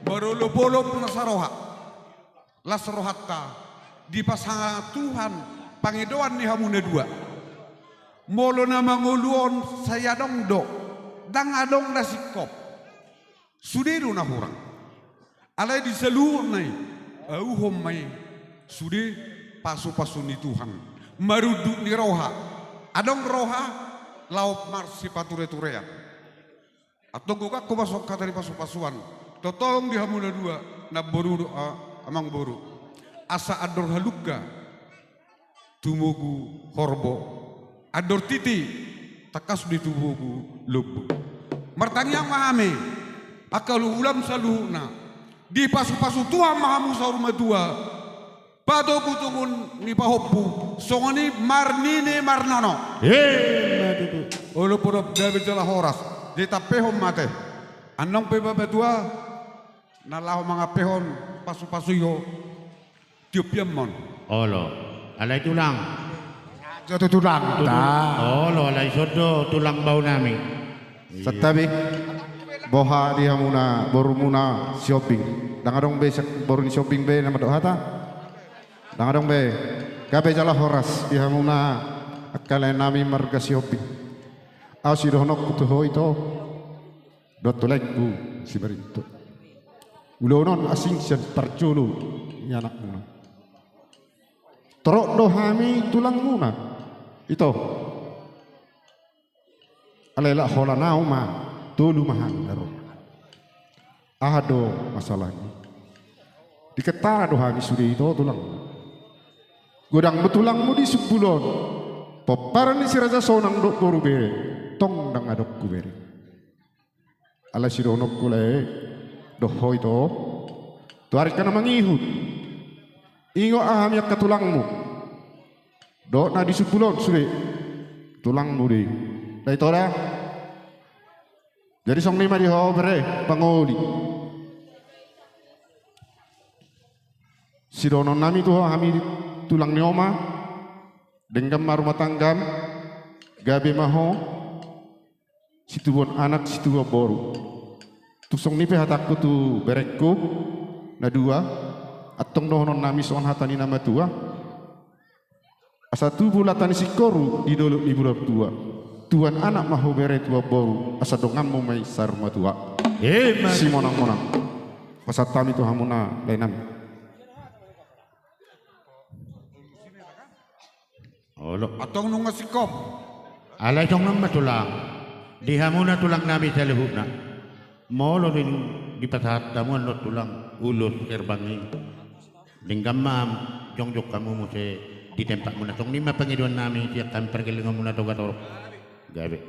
R: baru lo bolok nasaroha lasrohatta di pasangan Tuhan pangidoan ni hamune dua molo nama nguluon saya dong do dang adong nasikop sudiru na hurang alai di seluruh nai auhom mai sudi pasu-pasu ni Tuhan marudu ni roha adong roha laut marsi pature-turean atau gua ko masuk kata di pasu-pasuan totong di hamune dua na boru amang boru asa ador haluka tumugu horbo ador titi takas di tubuhku lubu martanyang mahame akalu ulam saluhna di pasu-pasu tua mahamu saruma tua pato kutungun ni pahoppu songoni marnine marnono
O: madudu
R: olo porop dabe jala horas di tapehom mate anong peba betua nalaho mga pehon pasu-pasu yo tiup yamon
O: olo alay tulang
R: jatuh tulang
O: olo alay sodo tulang bau nami
M: Satabi boha dia muna baru muna shopping dangadong be baru ni shopping be nama dok hata dangadong be gabe jala horas dia muna akale nami marga shopping asi dohnok kutuho ito dot tolekku si berinto ulonon asing sian tarjulu anak muna terok dohami tulang muna itu alela hola nauma tulu mahan daro ahado masalahnya diketara dohami sudi itu tulang godang betulangmu di sepulon peparan si raja sonang dok boru bere tong dang adok ku bere ala si donok kule doho itu tuarik kana mangihut ingo aham yak katulangmu dok na di sepulon sude tulangmu di dai tora jadi song lima di ho bere pangoli si donon nami tuh hami tulang nioma denggam rumah tanggam gabe maho situbon anak situ boru tusong nipe hatakku tu berekku na dua atong nohonon nami soan hatani nama tua asa tu bulatan sikoru di dolu di bulan tua tuan anak maho bere tua boru asa dongammu mai sarma tua si monang-monang pasatami tu hamuna lainam
O: olo
R: atong nung sikop
O: alay tong nama tulang dihamuna tulang nami sa lihuna molo din di patatamuan lo tulang ulur erbangi dinggam mam jongjok kamu mo se di tempat muna tong lima pangiduan nami tiap kami pergelingan muna to gator gabe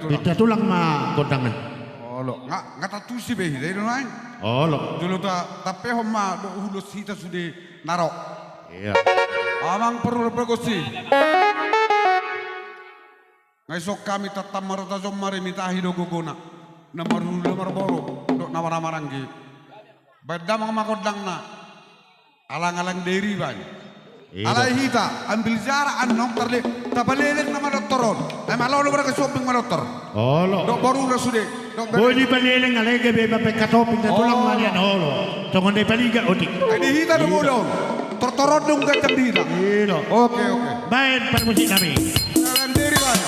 O: tulang kita tulang ma godang na
R: olo ngata tusi be dai no lain
O: olo
R: dulu tapi homma do hulus hita sude naro
O: iya
R: amang perlu bergosi ngaisok kami tetap marata jomari mitahi do gogona namar boro do namaramaranggi badamang makodang na alang-alang deri ban alai hita ambil jarak anong terle tabalelek nama doktoron ay malo berka shopping ma doktor
O: olo
R: do baru na sude
O: boy di baleleng alai gabe ba pekatoping na tulang malian olo tongon de paliga otik
R: ay di hita do ulo tortoron dong gacang dita oke
O: baik permusik kami
R: deri ban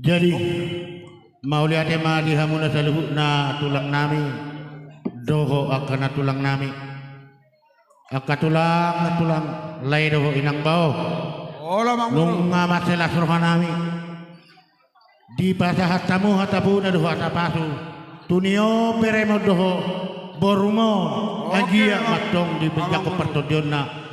O: Jadi mau lihat ma di hamuna saluhna tulang nami doho akana tulang nami tulang lai doho inang bau nung masalah suruhan nami di pasahat tamu hatapuna doho hatapasu tunio beremo doho borumo agia matong di penjako pertodiona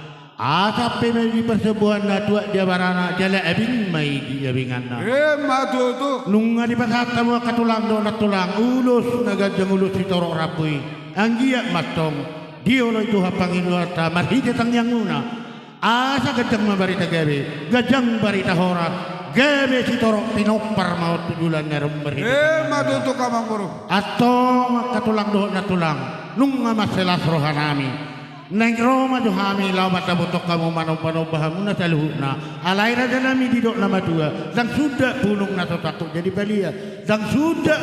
O: asape di persebuan na tua dia barana jala abing mai di abingan na
R: matu tu
O: nung di pasahat tamu katulang do tulang ulus nagajang ulus itorok rapui anggia matong dia oleh itu hapangin luata marhija tang yang muna asa gajang mabarita gabe gajang barita hora gabe si torok pinopar maut tujulan nyarum barita
R: matu tu kamang buru
O: atau katulang do na tulang nung masalah rohanami nang Roma do hami law matabotok kamu mano bahamuna saluhna alaira danami didok nama dua dan sudah punung na takut jadi balia dan sudah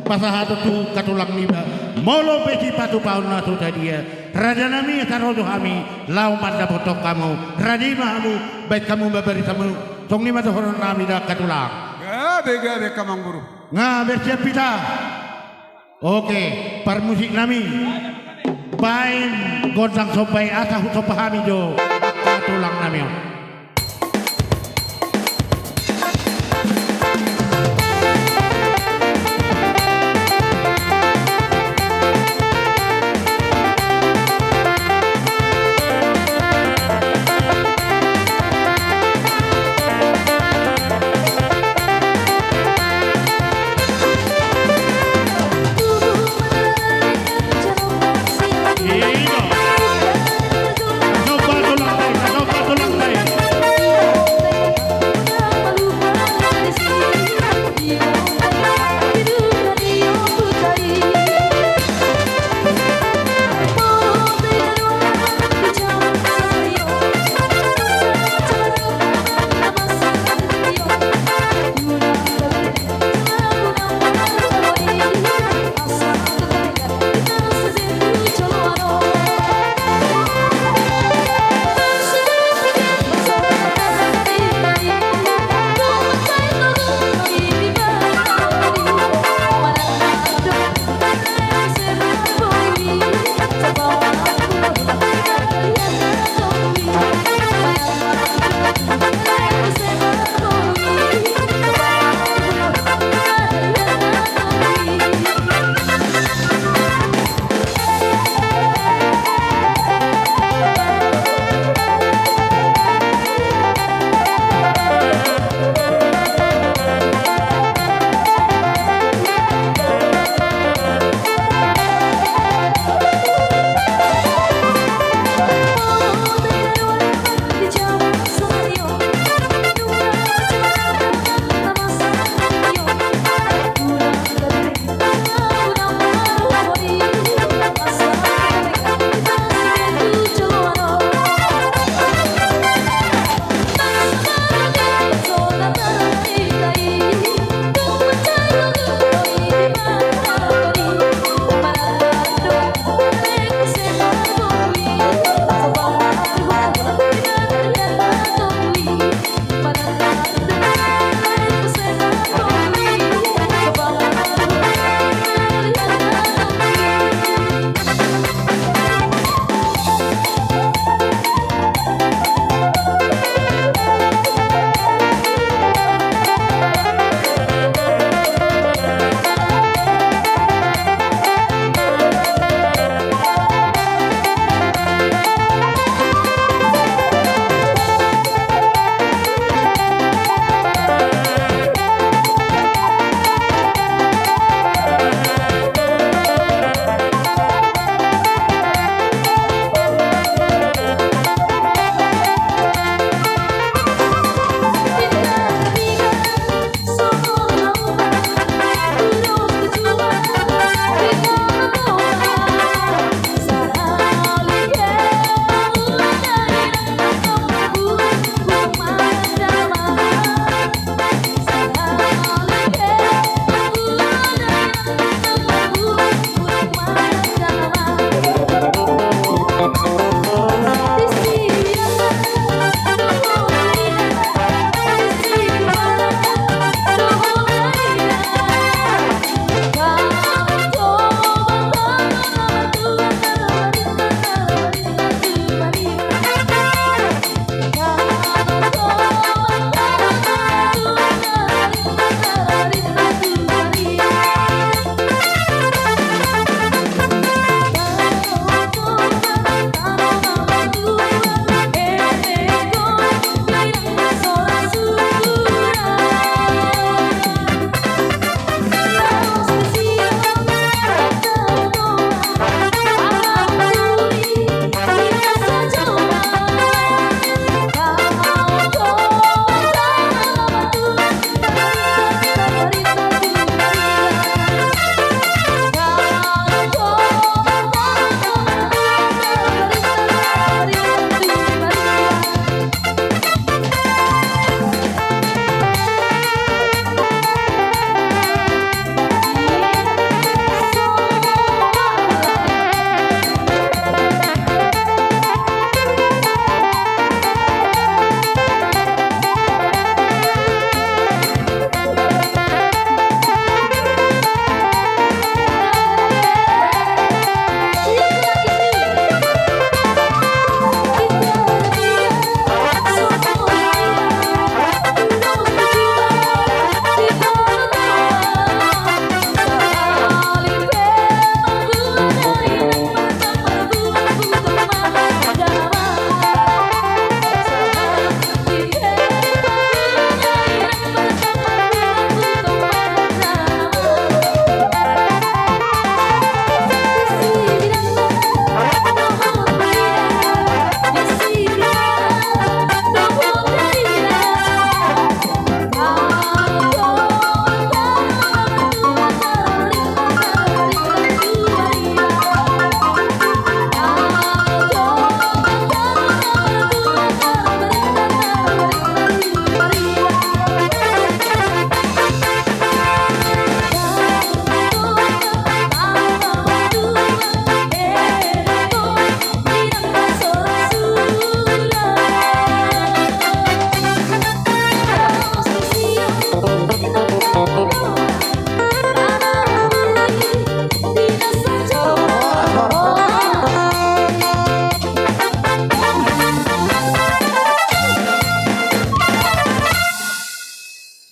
O: pasahato tu katulang niba molo peci patu paun na dia raja nami karodo hami law matabotok kamu radima kamu baik kamu babari kamu tong nima do horon nami da katulang
R: gabe kamang buru
O: bersiap kita oke par musik nami bain godang sopai asa sopahami jo tulang nami Coba tulang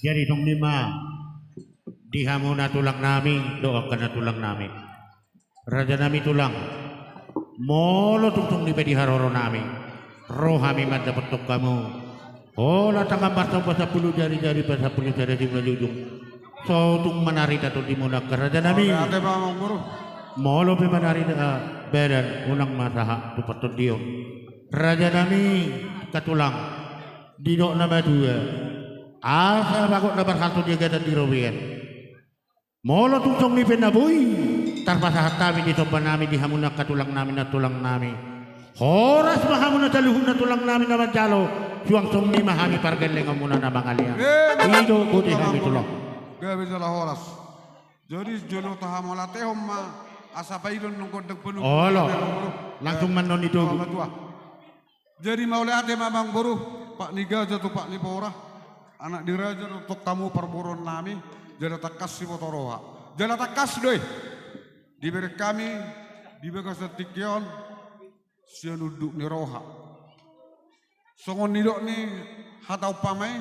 O: Jadi tong lima dihamuna tulang nami, doakan na tulang nami. Raja nami tulang. Molo tungtung di haroro nami. Rohami dapat tok kamu. Ola tangga marto pa 10 jari-jari pa 10 jari di ujung. So tung manari tato di muna ke raja nami.
R: Ate Mamang Buru.
O: Molo pe manari badan ulang masaha tu patut dio. Raja nami katulang. Didok nama dua. Asa bakot na bersatu dia dan dirobian. Molo tungsong ni penaboy. Tarpasa hatami di sopan nami di hamuna katulang nami na tulang nami. Horas mahamuna taluhun na tulang nami na majalo. Suang somni mahami pargeleng amuna na bangalian. Ido ko di hami tulang.
R: Gabi salah horas. Jadi jono tahamola tehom ma asa paidon nong kodek penuh.
O: Olo. Langsung manon itu.
R: Jadi maule ate Mamang Buru, Pak Niga jatuh Pak Nipora. Anak diraja untuk tamu perburuan nami jala takas si motoroha jala takas doi diberi kami diberi setikion sian duduk ni roha songon nidok ni hatau pamai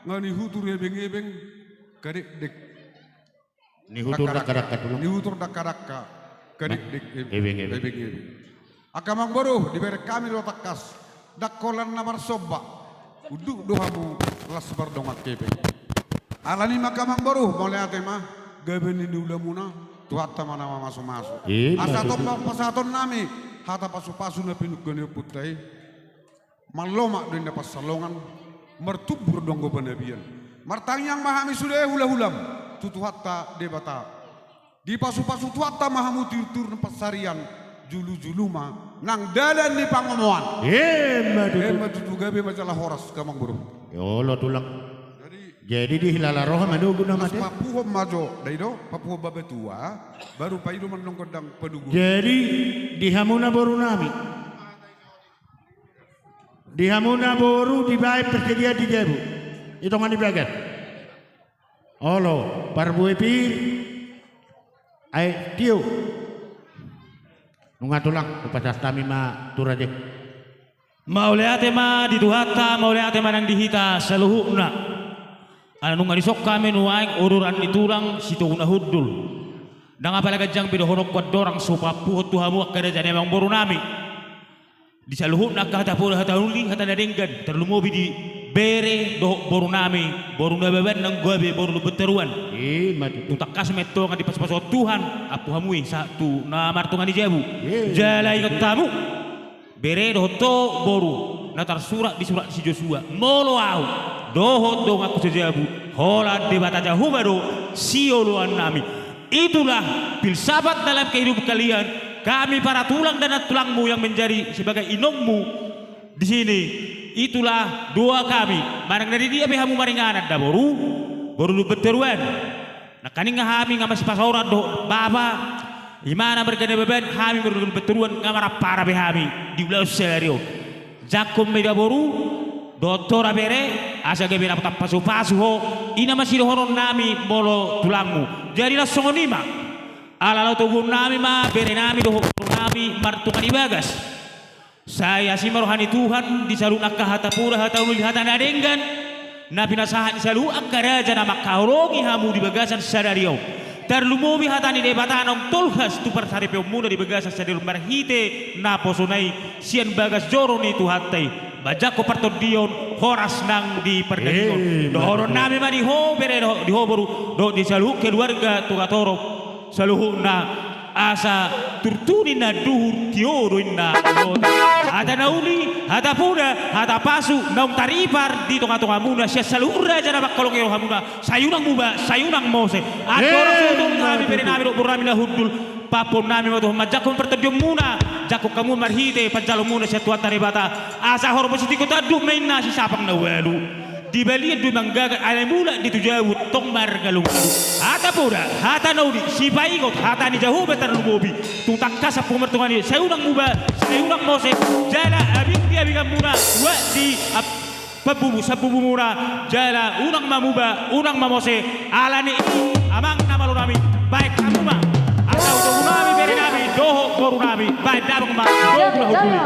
R: ngani hutur ebeng-ebeng kadek-dek
O: ni hutur dakadaka
R: ni hutur dakadaka kadek-dek
O: ebeng-ebeng
R: akamang baru diberi kami lo takas dakolan namar sobak uduk dohamu las berdongat kepe. Alani makamang baru boleh ate mah gaben ini udah muna tuata mana masuk. Asa tombak pasaton nami hata pasu-pasu na pinugane putai. Malomak din dapat salongan mertubur donggo benabian. Martang yang mahami sudah hula-hulam tutu hatta debata. Di pasu-pasu tuata mahamu tur pasarian julu-julu mah nang dalan ni pangomoan. Matutu gabe masalah horas kamang buru.
O: Yolo tulang. Jadi di hilala roh madu guna mate.
R: Papuho majo daido papuho babetua baru paido manong kodang penugu.
O: Jadi di hamuna boru nami. Di hamuna boru di baik persedia di jebu. Itu ngani bagat. Olo parbu epir. Ai tiu. Nunga tulang kepada kami ma turaje.
J: Mauleate ma dituhata mauleate manang dihita saluhuna. Anu nunga disok kami nuaing ururan ditulang situ una hudul. Dang apalagi jang bido honok kuat dorang supapu tuhamu akada jane mang boru nami. Di saluhuna kata pura hata uli hata nadenggan terlumobi di bere do boru nami boru nabeban nang gobe boru beteruan. Tutak kas meto ngadi pas-pas Tuhan apu hamui satu na martungan di jabu. Jala ingat tamu. Bere do to boru natar surat di surat si Joshua molo au doho dong aku sejabu hola debata jahu baru sioluan nami. Itulah filsafat dalam kehidupan kalian. Kami para tulang dan tulangmu yang menjadi sebagai inommu di sini. Itulah doa kami. Barang dari dia behamu maringanan da boru beteruan. Nah kaning ngahami ngamas pasaura do baba. Imana bergana beban hami bergana beteruan ngamara para behami di ulah serio. Jakum beda boru doktor bere asa ge bera pasu-pasu ho ina masih horon nami bolo tulangmu. Jadilah songonima. Ala tubuh nami ma bere nami do nami martungan ibagas. Saya si marohani Tuhan disalu nakah hata pura hata ulu hata nadenggan. Nabi nasahan disalu akaraja nama kaurongi hamu di bagasan sadario. Terlumobi hatani debatanong tolhas tu persaripe muna di bagasan sadario marhite na posonai sian bagas joro ni tu hatai. Bajako partodion horas nang di perdagion. Dohoron nami ma di ho bere di ho boru do disalu keluarga tugatoro saluhuna asa turtuni na duhur tioro na ada nauli ada pura ada pasu naum taripar di tonga-tonga muna sia salura jana bakkalong ero hamuna sayunang muba sayunang mose adoro sudung nami beri nami do burami na hudul papon nami matu majakon pertedium muna jakok kamu marhite panjalo muna sia tuat taribata asa hormos tiko tadu main nasi sapang na walu di Bali du manggaga ala mula ditujawu tongmar galung hata pura hata naudi si paigot hata ni jahu betar lubobi tutak kasa pumertungani sayunang muba sayunang mose jala abin dia bigam muna wa di pabubu sabubu muna jala unang mamuba unang mamose alani amang nama nami baik kamu ma atau do nami beri nami doho boru nami baik dabang ma doho hudul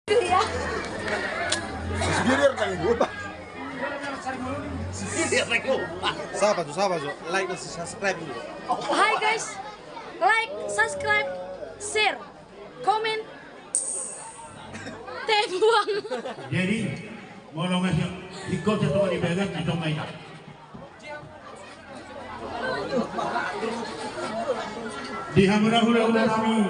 S: Ya.
T: Sendiri orang lupa.
U: Sabar tuh, like dan subscribe dulu.
S: Hai guys, like, subscribe, share, komen, buang.
O: Jadi, mau ngasih ikut satu kali bagan di dong mainan. Di hamura hula nami